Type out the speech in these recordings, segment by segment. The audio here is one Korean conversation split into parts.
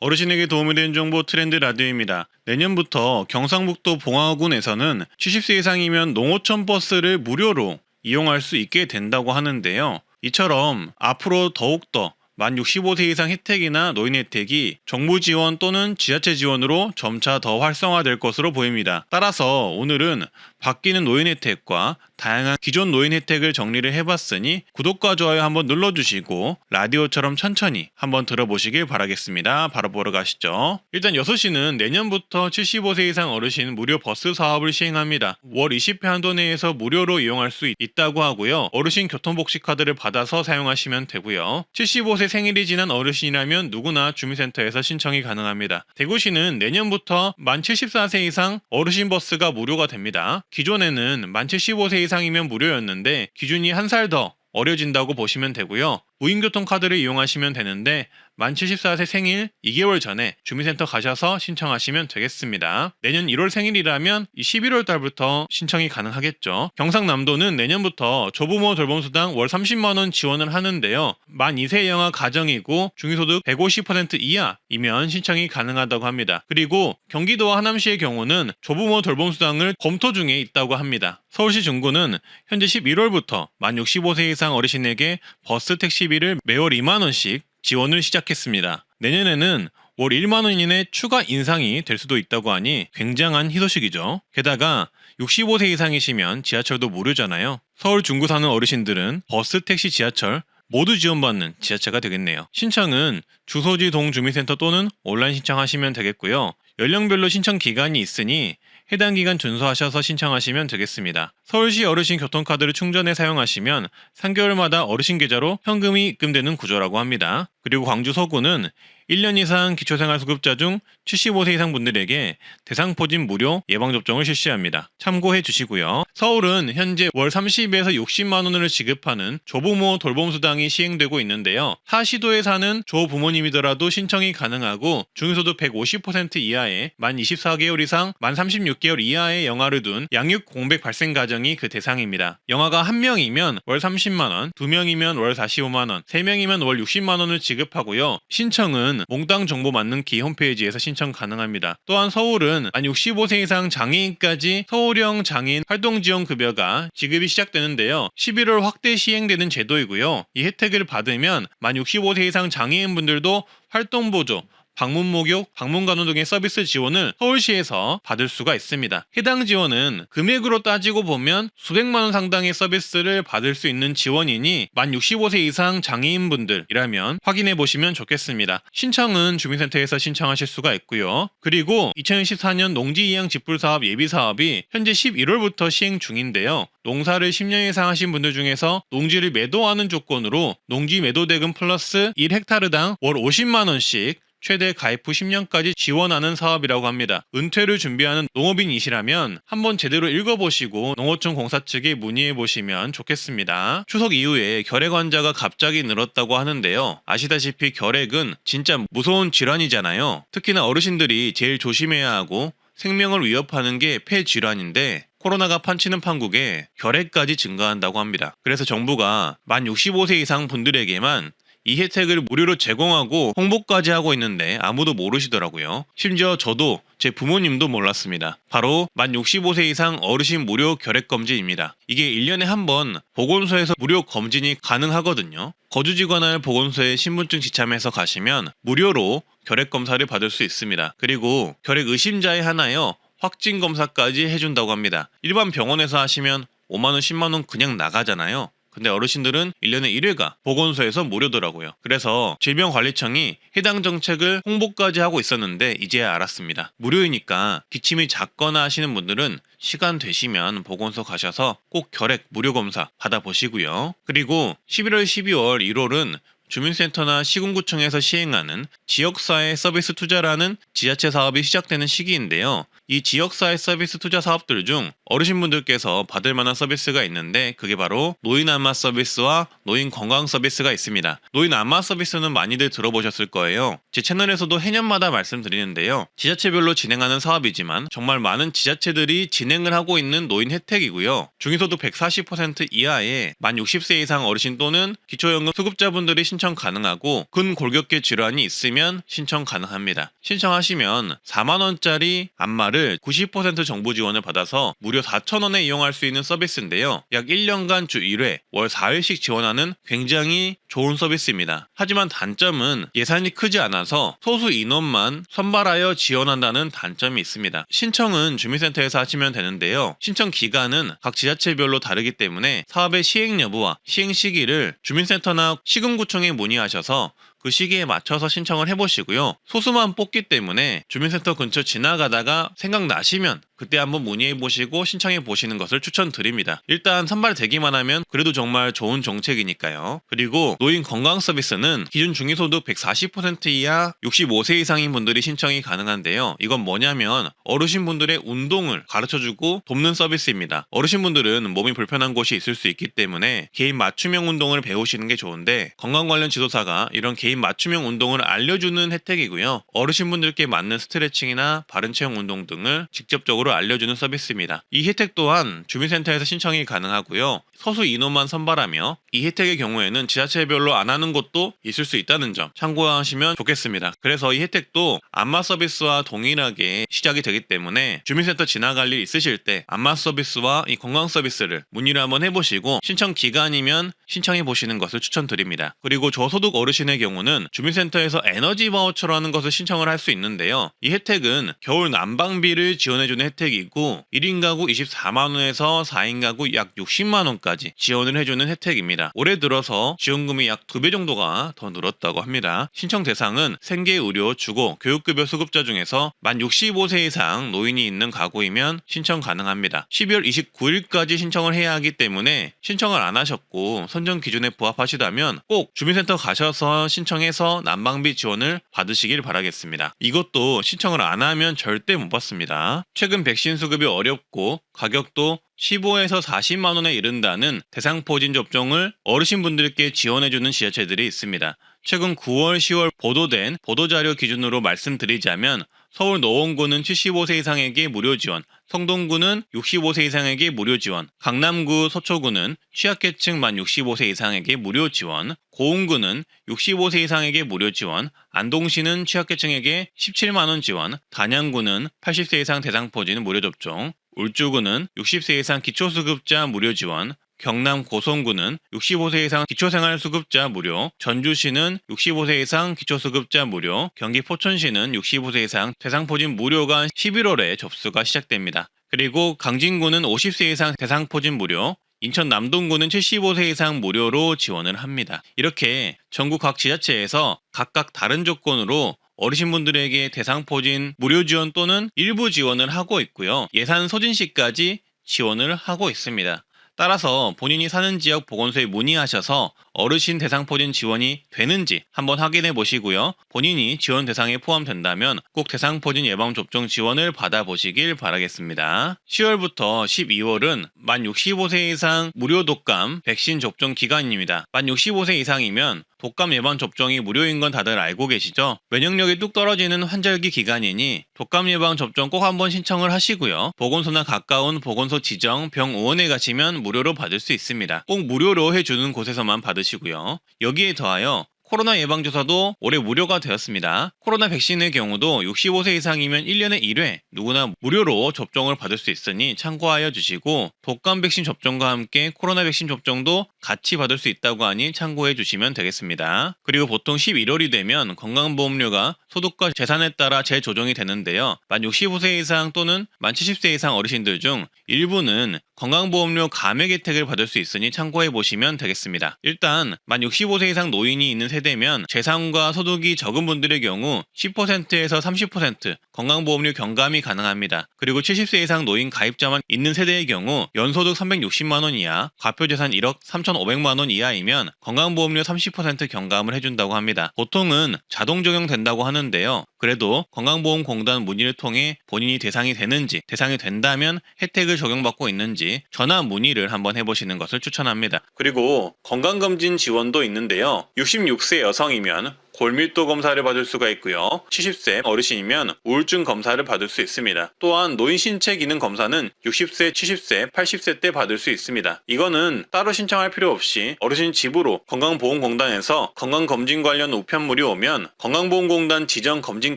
어르신에게 도움이 되는 정보 트렌드 라디오입니다. 내년부터 경상북도 봉화군에서는 70세 이상이면 농어촌 버스를 무료로 이용할 수 있게 된다고 하는데요. 이처럼 앞으로 더욱더 만 65세 이상 혜택이나 노인 혜택이 정부 지원 또는 지자체 지원으로 점차 더 활성화될 것으로 보입니다. 따라서 오늘은 바뀌는 노인 혜택과 다양한 기존 노인 혜택을 정리를 해봤으니 구독과 좋아요 한번 눌러주시고 라디오처럼 천천히 한번 들어보시길 바라겠습니다. 바로 보러 가시죠. 일단 6시는 내년부터 75세 이상 어르신 무료 버스 사업을 시행합니다. 월 20회 한도 내에서 무료로 이용할 수 있다고 하고요. 어르신 교통복지카드를 받아서 사용하시면 되고요. 75세 생일이 지난 어르신이라면 누구나 주민센터에서 신청이 가능합니다. 대구시는 내년부터 만 74세 이상 어르신 버스가 무료가 됩니다. 기존에는 만 75세 이상이면 무료였는데 기준이 한 살 더 어려진다고 보시면 되고요. 무인교통카드를 이용하시면 되는데 만 74세 생일 2개월 전에 주민센터 가셔서 신청하시면 되겠습니다. 내년 1월 생일이라면 11월 달부터 신청이 가능하겠죠. 경상남도는 내년부터 조부모 돌봄수당 월 30만원 지원을 하는데요. 만 2세 이하 가정이고 중위소득 150% 이하이면 신청이 가능하다고 합니다. 그리고 경기도와 하남시의 경우는 조부모 돌봄수당을 검토 중에 있다고 합니다. 서울시 중구는 현재 11월부터 만 65세 이상 어르신에게 버스 택시비를 매월 2만원씩 지원을 시작했습니다. 내년에는 월 1만원 이내 추가 인상이 될 수도 있다고 하니 굉장한 희소식이죠. 게다가 65세 이상이시면 지하철도 무료잖아요. 서울 중구 사는 어르신들은 버스, 택시, 지하철 모두 지원받는 지자체가 되겠네요. 신청은 주소지 동주민센터 또는 온라인 신청하시면 되겠고요. 연령별로 신청 기간이 있으니 해당 기간 준수하셔서 신청하시면 되겠습니다. 서울시 어르신 교통카드를 충전해 사용하시면 3개월마다 어르신 계좌로 현금이 입금되는 구조라고 합니다. 그리고 광주 서구는 1년 이상 기초생활수급자 중 75세 이상 분들에게 대상포진 무료 예방접종을 실시합니다. 참고해 주시고요. 서울은 현재 월 30에서 60만원을 지급하는 조부모 돌봄수당이 시행되고 있는데요. 타 시도에 사는 조부모님이더라도 신청이 가능하고 중위소득 150% 이하의 만 24개월 이상 만 36개월 이하의 영아를 둔 양육 공백 발생 가정이 그 대상입니다. 영아가 1명이면 월 30만원, 2명이면 월 45만원, 3명이면 월 60만원을 지급하고요. 신청은 몽땅 정보 맞는키 홈페이지에서 신청 가능합니다. 또한 서울은 만 65세 이상 장애인까지 서울형 장애인 활동지원급여가 지급이 시작되는데요. 11월 확대 시행되는 제도이고요. 이 혜택을 받으면 만 65세 이상 장애인분들도 활동보조, 방문 목욕, 방문 간호 등의 서비스 지원을 서울시에서 받을 수가 있습니다. 해당 지원은 금액으로 따지고 보면 수백만 원 상당의 서비스를 받을 수 있는 지원이니 만 65세 이상 장애인분들이라면 확인해 보시면 좋겠습니다. 신청은 주민센터에서 신청하실 수가 있고요. 그리고 2024년 농지이양 직불사업 예비사업이 현재 11월부터 시행 중인데요. 농사를 10년 이상 하신 분들 중에서 농지를 매도하는 조건으로 농지 매도대금 플러스 1헥타르당 월 50만원씩 최대 가입 후 10년까지 지원하는 사업이라고 합니다. 은퇴를 준비하는 농업인이시라면 한번 제대로 읽어보시고 농어촌 공사 측에 문의해보시면 좋겠습니다. 추석 이후에 결핵 환자가 갑자기 늘었다고 하는데요. 아시다시피 결핵은 진짜 무서운 질환이잖아요. 특히나 어르신들이 제일 조심해야 하고 생명을 위협하는 게 폐질환인데 코로나가 판치는 판국에 결핵까지 증가한다고 합니다. 그래서 정부가 만 65세 이상 분들에게만 이 혜택을 무료로 제공하고 홍보까지 하고 있는데 아무도 모르시더라고요. 심지어 저도 제 부모님도 몰랐습니다. 바로 만 65세 이상 어르신 무료 결핵검진입니다. 이게 1년에 한 번 보건소에서 무료 검진이 가능하거든요. 거주지 관할 보건소에 신분증 지참해서 가시면 무료로 결핵검사를 받을 수 있습니다. 그리고 결핵 의심자에 하나요 확진 검사까지 해준다고 합니다. 일반 병원에서 하시면 5만원, 10만원 그냥 나가잖아요. 근데 어르신들은 1년에 1회가 보건소에서 무료더라고요. 그래서 질병관리청이 해당 정책을 홍보까지 하고 있었는데 이제야 알았습니다. 무료이니까 기침이 작거나 하시는 분들은 시간 되시면 보건소 가셔서 꼭 결핵 무료 검사 받아보시고요. 그리고 11월, 12월, 1월은 주민센터나 시군구청에서 시행하는 지역사회 서비스 투자라는 지자체 사업이 시작되는 시기인데요. 이 지역사회 서비스 투자 사업들 중 어르신분들께서 받을 만한 서비스가 있는데 그게 바로 노인 안마 서비스와 노인 건강 서비스가 있습니다. 노인 안마 서비스는 많이들 들어보셨을 거예요. 제 채널에서도 해년마다 말씀드리는데요. 지자체별로 진행하는 사업이지만 정말 많은 지자체들이 진행을 하고 있는 노인 혜택이고요. 중위소득 140% 이하의 만 60세 이상 어르신 또는 기초연금 수급자분들이 신청 가능하고 근골격계 질환이 있으면 신청 가능합니다. 신청하시면 4만원짜리 안마를 90% 정부 지원을 받아서 무려 4,000원에 이용할 수 있는 서비스인데요. 약 1년간 주 1회 월 4일씩 지원하는 굉장히 좋은 서비스입니다. 하지만 단점은 예산이 크지 않아서 소수 인원만 선발하여 지원한다는 단점이 있습니다. 신청은 주민센터에서 하시면 되는데요. 신청 기간은 각 지자체별로 다르기 때문에 사업의 시행 여부와 시행 시기를 주민센터나 시군구청에 문의하셔서 그 시기에 맞춰서 신청을 해보시고요. 소수만 뽑기 때문에 주민센터 근처 지나가다가 생각나시면 그때 한번 문의해보시고 신청해보시는 것을 추천드립니다. 일단 선발되기만 하면 그래도 정말 좋은 정책이니까요. 그리고 노인 건강 서비스는 기준 중위소득 140% 이하 65세 이상인 분들이 신청이 가능한데요. 이건 뭐냐면 어르신분들의 운동을 가르쳐주고 돕는 서비스입니다. 어르신분들은 몸이 불편한 곳이 있을 수 있기 때문에 개인 맞춤형 운동을 배우시는 게 좋은데 건강 관련 지도사가 이런 개인 맞춤형 운동을 알려주는 혜택이고요. 어르신분들께 맞는 스트레칭이나 바른 체형 운동 등을 직접적으로 알려주는 서비스입니다. 이 혜택 또한 주민센터에서 신청이 가능하고요. 소수 인원만 선발하며 이 혜택의 경우에는 지자체별로 안 하는 곳도 있을 수 있다는 점 참고하시면 좋겠습니다. 그래서 이 혜택도 안마 서비스와 동일하게 시작이 되기 때문에 주민센터 지나갈 일 있으실 때 안마 서비스와 이 건강 서비스를 문의를 한번 해보시고 신청 기간이면 신청해 보시는 것을 추천드립니다. 그리고 저소득 어르신의 경우는 주민센터에서 에너지 바우처라는 것을 신청을 할 수 있는데요. 이 혜택은 겨울 난방비를 지원해주는 혜택이고 1인 가구 24만원에서 4인 가구 약 60만원까지 지원을 해주는 혜택입니다. 올해 들어서 지원금이 약 2배 정도가 더 늘었다고 합니다. 신청 대상은 생계의료, 주거, 교육급여 수급자 중에서 만 65세 이상 노인이 있는 가구이면 신청 가능합니다. 12월 29일까지 신청을 해야 하기 때문에 신청을 안 하셨고 선정 기준에 부합하시다면 꼭 주민센터 가셔서 신청해서 난방비 지원을 받으시길 바라겠습니다. 이것도 신청을 안 하면 절대 못 받습니다. 최근 백신 수급이 어렵고 가격도 15에서 40만원에 이른다는 대상포진 접종을 어르신분들께 지원해주는 지자체들이 있습니다. 최근 9월, 10월 보도된 보도자료 기준으로 말씀드리자면 서울 노원구는 75세 이상에게 무료 지원, 성동구는 65세 이상에게 무료 지원, 강남구 서초구는 취약계층 만 65세 이상에게 무료 지원, 고흥구는 65세 이상에게 무료 지원, 안동시는 취약계층에게 17만원 지원, 단양구는 80세 이상 대상포진 무료 접종, 울주구는 60세 이상 기초수급자 무료 지원, 경남 고성구는 65세 이상 기초생활수급자 무료, 전주시는 65세 이상 기초수급자 무료, 경기 포천시는 65세 이상 대상포진 무료가 11월에 접수가 시작됩니다. 그리고 강진구는 50세 이상 대상포진 무료, 인천 남동구는 75세 이상 무료로 지원을 합니다. 이렇게 전국 각 지자체에서 각각 다른 조건으로 어르신분들에게 대상포진 무료 지원 또는 일부 지원을 하고 있고요. 예산 소진 시까지 지원을 하고 있습니다. 따라서 본인이 사는 지역 보건소에 문의하셔서 어르신 대상포진 지원이 되는지 한번 확인해 보시고요. 본인이 지원 대상에 포함된다면 꼭 대상포진 예방접종 지원을 받아보시길 바라겠습니다. 10월부터 12월은 만 65세 이상 무료 독감 백신 접종 기간입니다. 만 65세 이상이면 독감 예방 접종이 무료인 건 다들 알고 계시죠? 면역력이 뚝 떨어지는 환절기 기간이니 독감 예방 접종 꼭 한번 신청을 하시고요. 보건소나 가까운 보건소 지정 병의원에 가시면 무료로 받을 수 있습니다. 꼭 무료로 해주는 곳에서만 받으시고요. 여기에 더하여 코로나 예방주사도 올해 무료가 되었습니다. 코로나 백신의 경우도 65세 이상이면 1년에 1회 누구나 무료로 접종을 받을 수 있으니 참고하여 주시고 독감 백신 접종과 함께 코로나 백신 접종도 같이 받을 수 있다고 하니 참고해 주시면 되겠습니다. 그리고 보통 11월이 되면 건강보험료가 소득과 재산에 따라 재조정이 되는데요. 만 65세 이상 또는 만 70세 이상 어르신들 중 일부는 건강보험료 감액 혜택을 받을 수 있으니 참고해 보시면 되겠습니다. 일단 만 65세 이상 노인이 있는 세대면 재산과 소득이 적은 분들의 경우 10%에서 30% 건강보험료 경감이 가능합니다. 그리고 70세 이상 노인 가입자만 있는 세대의 경우 연소득 360만원 이하, 과표재산 1억 3,500만원 이하이면 건강보험료 30% 경감을 해준다고 합니다. 보통은 자동 적용된다고 하는데요. 그래도 건강보험공단 문의를 통해 본인이 대상이 되는지, 대상이 된다면 혜택을 적용받고 있는지 전화 문의를 한번 해보시는 것을 추천합니다. 그리고 건강검진 지원도 있는데요. 66세 여성이면 골밀도 검사를 받을 수가 있고요. 70세 어르신이면 우울증 검사를 받을 수 있습니다. 또한 노인 신체 기능 검사는 60세, 70세, 80세 때 받을 수 있습니다. 이거는 따로 신청할 필요 없이 어르신 집으로 건강보험공단에서 건강검진 관련 우편물이 오면 건강보험공단 지정 검진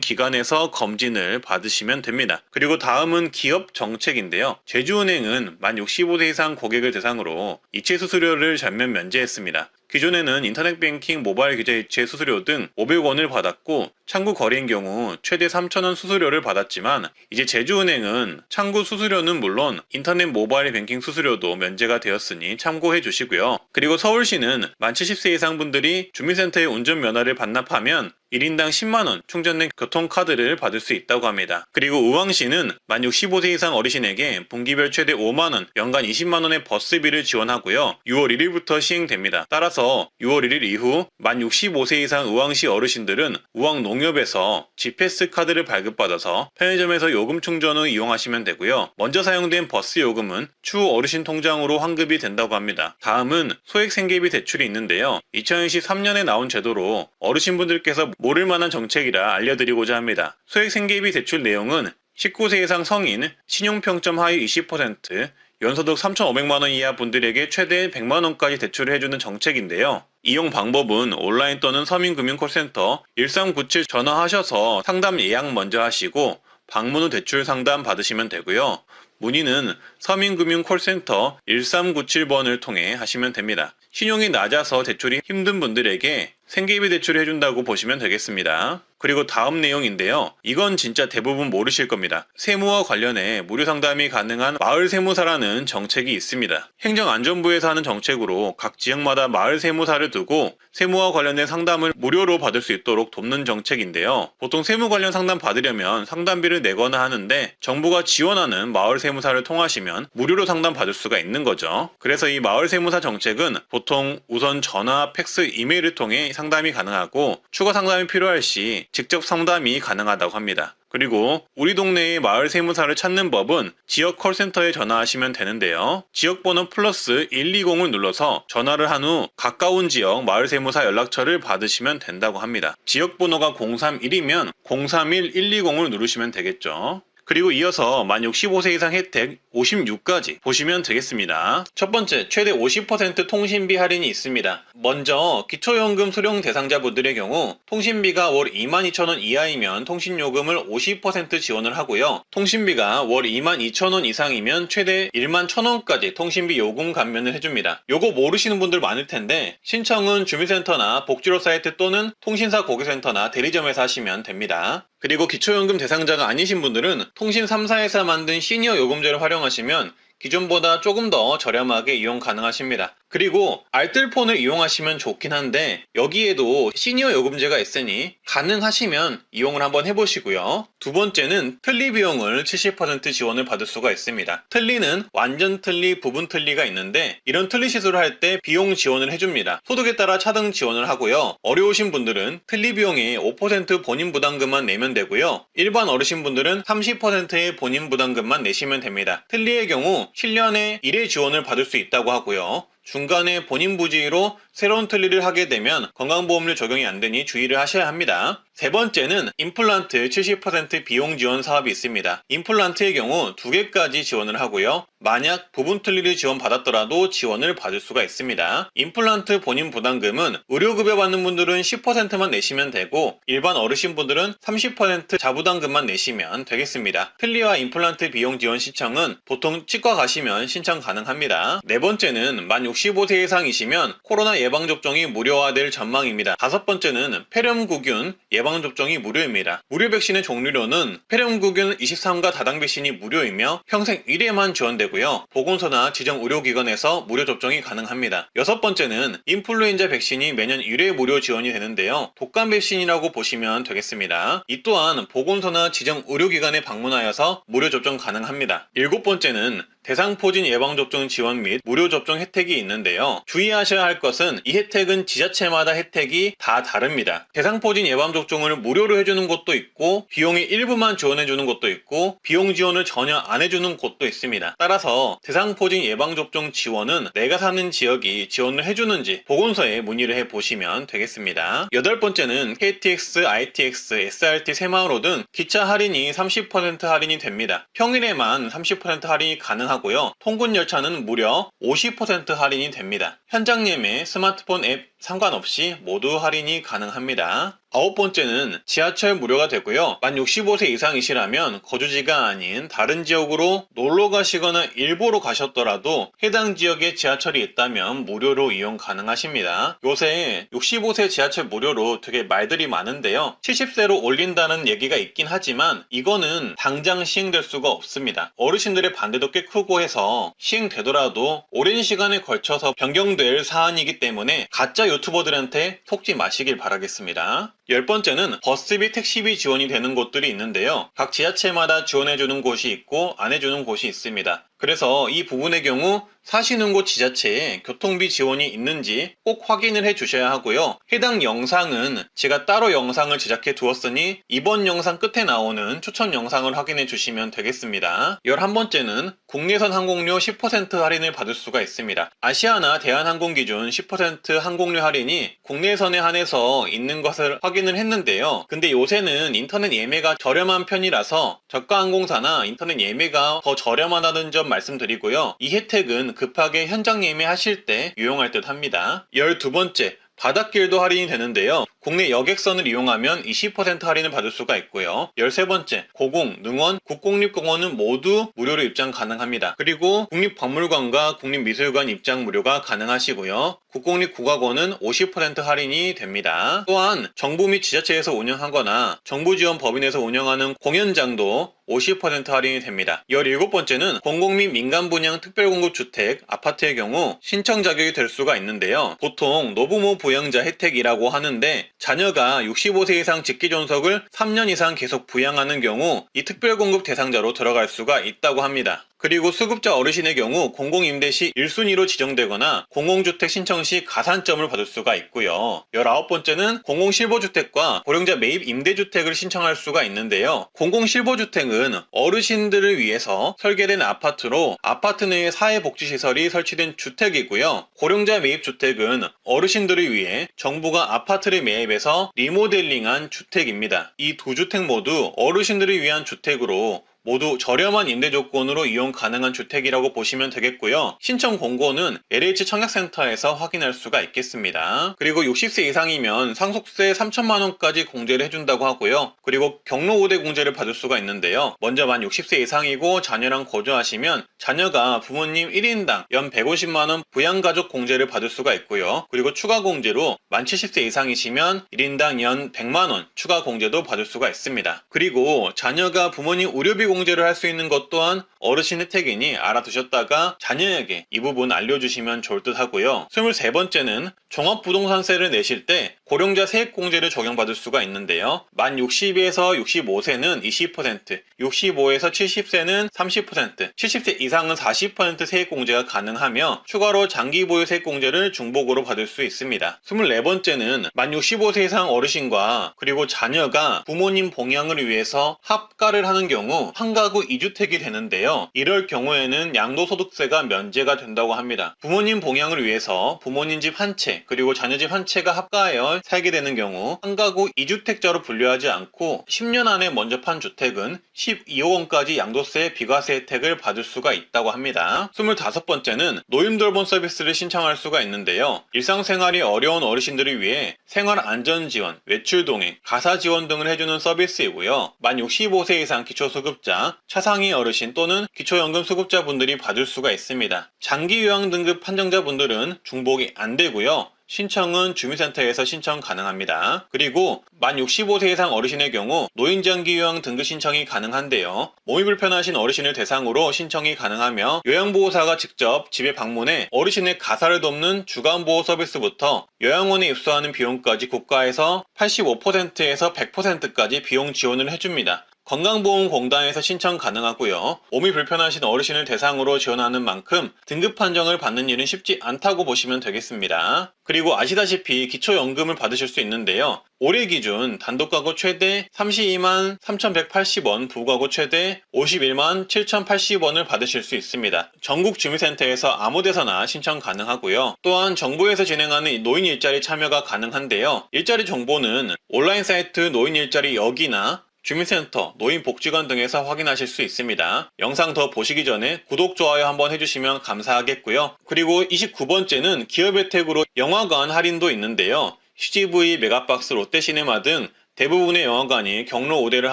기관에서 검진을 받으시면 됩니다. 그리고 다음은 기업 정책인데요. 제주은행은 만 65세 이상 고객을 대상으로 이체 수수료를 전면 면제했습니다. 기존에는 인터넷 뱅킹, 모바일 계좌 이체 수수료 등 500원을 받았고 창구 거래인 경우 최대 3,000원 수수료를 받았지만 이제 제주은행은 창구 수수료는 물론 인터넷 모바일 뱅킹 수수료도 면제가 되었으니 참고해 주시고요. 그리고 서울시는 만 70세 이상 분들이 주민센터에 운전면허를 반납하면 1인당 10만원 충전된 교통카드를 받을 수 있다고 합니다. 그리고 의왕시는 만 65세 이상 어르신에게 분기별 최대 5만원, 연간 20만원의 버스비를 지원하고요. 6월 1일부터 시행됩니다. 따라서 6월 1일 이후 만 65세 이상 의왕시 어르신들은 의왕농협에서 G패스 카드를 발급받아서 편의점에서 요금 충전 후 이용하시면 되고요. 먼저 사용된 버스 요금은 추후 어르신 통장으로 환급이 된다고 합니다. 다음은 소액생계비 대출이 있는데요. 2023년에 나온 제도로 어르신분들께서 모를 만한 정책이라 알려드리고자 합니다. 소액생계비 대출 내용은 19세 이상 성인, 신용평점 하위 20%, 연소득 3,500만원 이하 분들에게 최대 100만원까지 대출을 해주는 정책인데요. 이용 방법은 온라인 또는 서민금융콜센터 1397 전화하셔서 상담 예약 먼저 하시고 방문 후 대출 상담 받으시면 되고요. 문의는 서민금융콜센터 1397번을 통해 하시면 됩니다. 신용이 낮아서 대출이 힘든 분들에게 생계비 대출을 해준다고 보시면 되겠습니다. 그리고 다음 내용인데요. 이건 진짜 대부분 모르실 겁니다. 세무와 관련해 무료 상담이 가능한 마을세무사라는 정책이 있습니다. 행정안전부에서 하는 정책으로 각 지역마다 마을세무사를 두고 세무와 관련된 상담을 무료로 받을 수 있도록 돕는 정책인데요. 보통 세무 관련 상담 받으려면 상담비를 내거나 하는데 정부가 지원하는 마을세무사를 통하시면 무료로 상담 받을 수가 있는 거죠. 그래서 이 마을세무사 정책은 보통 우선 전화, 팩스, 이메일을 통해 상담이 가능하고 추가 상담이 필요할 시 직접 상담이 가능하다고 합니다. 그리고 우리 동네의 마을 세무사를 찾는 법은 지역 콜센터에 전화하시면 되는데요. 지역번호 플러스 120을 눌러서 전화를 한 후 가까운 지역 마을 세무사 연락처를 받으시면 된다고 합니다. 지역번호가 031이면 031-120을 누르시면 되겠죠. 그리고 이어서 만 65세 이상 혜택 56까지 보시면 되겠습니다. 첫 번째, 최대 50% 통신비 할인이 있습니다. 먼저 기초연금 수령 대상자분들의 경우 통신비가 월 22,000원 이하이면 통신요금을 50% 지원을 하고요. 통신비가 월 22,000원 이상이면 최대 11,000원까지 통신비 요금 감면을 해줍니다. 요거 모르시는 분들 많을 텐데 신청은 주민센터나 복지로 사이트 또는 통신사 고객센터나 대리점에서 하시면 됩니다. 그리고 기초연금 대상자가 아니신 분들은 통신 3사에서 만든 시니어 요금제를 활용하시면 기존보다 조금 더 저렴하게 이용 가능하십니다. 그리고 알뜰폰을 이용하시면 좋긴 한데 여기에도 시니어 요금제가 있으니 가능하시면 이용을 한번 해보시고요. 두 번째는 틀니 비용을 70% 지원을 받을 수가 있습니다. 틀니는 완전 틀니, 부분 틀니가 있는데 이런 틀니 시술을 할 때 비용 지원을 해줍니다. 소득에 따라 차등 지원을 하고요. 어려우신 분들은 틀니 비용의 5% 본인 부담금만 내면 되고요. 일반 어르신 분들은 30%의 본인 부담금만 내시면 됩니다. 틀니의 경우 7년에 1회 지원을 받을 수 있다고 하고요. 중간에 본인 부지로 새로운 틀니를 하게 되면 건강보험료 적용이 안 되니 주의를 하셔야 합니다. 세 번째는 임플란트 70% 비용 지원 사업이 있습니다. 임플란트의 경우 2개까지 지원을 하고요. 만약 부분 틀니를 지원받았더라도 지원을 받을 수가 있습니다. 임플란트 본인 부담금은 의료급여 받는 분들은 10%만 내시면 되고 일반 어르신분들은 30% 자부담금만 내시면 되겠습니다. 틀니와 임플란트 비용 지원 신청은 보통 치과 가시면 신청 가능합니다. 네 번째는 만 65세 이상이시면 코로나 예방접종이 무료화될 전망입니다. 다섯 번째는 폐렴구균 예방접종이 무료입니다. 무료 백신의 종류로는 폐렴구균 23가 다당 백신이 무료이며 평생 1회만 지원되고요. 보건소나 지정 의료기관에서 무료 접종이 가능합니다. 여섯 번째는 인플루엔자 백신이 매년 1회 무료 지원이 되는데요. 독감 백신이라고 보시면 되겠습니다. 이 또한 보건소나 지정 의료기관에 방문하여서 무료 접종 가능합니다. 일곱 번째는 대상포진 예방접종 지원 및 무료 접종 혜택이 있는데요. 주의하셔야 할 것은 이 혜택은 지자체마다 혜택이 다 다릅니다. 대상포진 예방접종을 무료로 해주는 곳도 있고 비용의 일부만 지원해주는 곳도 있고 비용 지원을 전혀 안 해주는 곳도 있습니다. 따라서 대상포진 예방접종 지원은 내가 사는 지역이 지원을 해주는지 보건소에 문의를 해보시면 되겠습니다. 여덟 번째는 KTX, ITX, SRT, 새마을호 등 기차 할인이 30% 할인이 됩니다. 평일에만 30% 할인이 가능하고요. 통근 열차는 무려 50% 할인이 됩니다. 현장 예매, 스마트폰 앱 상관없이 모두 할인이 가능합니다. 아홉 번째는 지하철 무료가 되고요. 만 65세 이상이시라면 거주지가 아닌 다른 지역으로 놀러 가시거나 일보러 가셨더라도 해당 지역에 지하철이 있다면 무료로 이용 가능하십니다. 요새 65세 지하철 무료로 되게 말들이 많은데요. 70세로 올린다는 얘기가 있긴 하지만 이거는 당장 시행될 수가 없습니다. 어르신들의 반대도 꽤 크고 해서 시행되더라도 오랜 시간에 걸쳐서 변경될 사안이기 때문에 가짜 유튜버들한테 속지 마시길 바라겠습니다. 열 번째는 버스비, 택시비 지원이 되는 곳들이 있는데요. 각 지자체마다 지원해주는 곳이 있고 안 해주는 곳이 있습니다. 그래서 이 부분의 경우 사시는 곳 지자체에 교통비 지원이 있는지 꼭 확인을 해 주셔야 하고요. 해당 영상은 제가 따로 영상을 제작해 두었으니 이번 영상 끝에 나오는 추천 영상을 확인해 주시면 되겠습니다. 11번째는 국내선 항공료 10% 할인을 받을 수가 있습니다. 아시아나 대한항공 기준 10% 항공료 할인이 국내선에 한해서 있는 것을 확인을 했는데요. 근데 요새는 인터넷 예매가 저렴한 편이라서 저가 항공사나 인터넷 예매가 더 저렴하다는 점 말씀드리고요. 이 혜택은 급하게 현장 예매하실 때 유용할 듯 합니다. 12번째, 바닷길도 할인이 되는데요. 국내 여객선을 이용하면 20% 할인을 받을 수가 있고요. 13번째, 고궁, 능원, 국공립공원은 모두 무료로 입장 가능합니다. 그리고 국립박물관과 국립미술관 입장 무료가 가능하시고요. 국공립국악원은 50% 할인이 됩니다. 또한 정부 및 지자체에서 운영하거나 정부 지원 법인에서 운영하는 공연장도 50% 할인이 됩니다. 17번째는 공공 및 민간 분양 특별공급주택, 아파트의 경우 신청 자격이 될 수가 있는데요. 보통 노부모 부양자 혜택이라고 하는데 자녀가 65세 이상 직계존속을 3년 이상 계속 부양하는 경우 이 특별공급 대상자로 들어갈 수가 있다고 합니다. 그리고 수급자 어르신의 경우 공공임대 시 1순위로 지정되거나 공공주택 신청 시 가산점을 받을 수가 있고요. 19번째는 공공실보주택과 고령자 매입 임대주택을 신청할 수가 있는데요. 공공실보주택은 어르신들을 위해서 설계된 아파트로 아파트 내에 사회복지시설이 설치된 주택이고요. 고령자 매입주택은 어르신들을 위해 정부가 아파트를 매입해서 리모델링한 주택입니다. 이 두 주택 모두 어르신들을 위한 주택으로 모두 저렴한 임대 조건으로 이용 가능한 주택이라고 보시면 되겠고요. 신청 공고는 LH 청약센터에서 확인할 수가 있겠습니다. 그리고 60세 이상이면 상속세 3천만 원까지 공제를 해준다고 하고요. 그리고 경로 우대 공제를 받을 수가 있는데요. 먼저 만 60세 이상이고 자녀랑 거주하시면 자녀가 부모님 1인당 연 150만 원 부양가족 공제를 받을 수가 있고요. 그리고 추가 공제로 만 70세 이상이시면 1인당 연 100만 원 추가 공제도 받을 수가 있습니다. 그리고 자녀가 부모님 의료비 공제를 할 수 있는 것 또한 어르신 혜택이니 알아두셨다가 자녀에게 이 부분 알려주시면 좋을 듯 하고요. 23번째는 종합부동산세를 내실 때 고령자 세액공제를 적용받을 수가 있는데요. 만 60에서 65세는 20%, 65에서 70세는 30%, 70세 이상은 40% 세액공제가 가능하며 추가로 장기보유 세액공제를 중복으로 받을 수 있습니다. 24번째는 만 65세 이상 어르신과 그리고 자녀가 부모님 봉양을 위해서 합가를 하는 경우 한 가구 2주택이 되는데요. 이럴 경우에는 양도소득세가 면제가 된다고 합니다. 부모님 봉양을 위해서 부모님 집 한 채 그리고 자녀 집 한 채가 합가하여 살게 되는 경우 한 가구 2주택자로 분류하지 않고 10년 안에 먼저 판 주택은 12억 원까지 양도세 비과세 혜택을 받을 수가 있다고 합니다. 25번째는 노인돌봄 서비스를 신청할 수가 있는데요. 일상생활이 어려운 어르신들을 위해 생활안전지원, 외출동행, 가사지원 등을 해주는 서비스이고요. 만 65세 이상 기초수급자, 차상위 어르신 또는 기초연금 수급자분들이 받을 수가 있습니다. 장기요양 등급 판정자분들은 중복이 안 되고요. 신청은 주민센터에서 신청 가능합니다. 그리고 만 65세 이상 어르신의 경우 노인장기요양 등급 신청이 가능한데요. 몸이 불편하신 어르신을 대상으로 신청이 가능하며 요양보호사가 직접 집에 방문해 어르신의 가사를 돕는 주간보호 서비스부터 요양원에 입소하는 비용까지 국가에서 85%에서 100%까지 비용 지원을 해줍니다. 건강보험공단에서 신청 가능하고요. 몸이 불편하신 어르신을 대상으로 지원하는 만큼 등급 판정을 받는 일은 쉽지 않다고 보시면 되겠습니다. 그리고 아시다시피 기초연금을 받으실 수 있는데요. 올해 기준 단독가구 최대 32만 3,180원, 부가구 최대 51만 7,080원을 받으실 수 있습니다. 전국 주민센터에서 아무 데서나 신청 가능하고요. 또한 정부에서 진행하는 노인 일자리 참여가 가능한데요. 일자리 정보는 온라인 사이트 노인 일자리 여기나 주민센터, 노인복지관 등에서 확인하실 수 있습니다. 영상 더 보시기 전에 구독, 좋아요 한번 해주시면 감사하겠고요. 그리고 29번째는 기업 혜택으로 영화관 할인도 있는데요. CGV, 메가박스, 롯데시네마 등 대부분의 영화관이 경로 우대를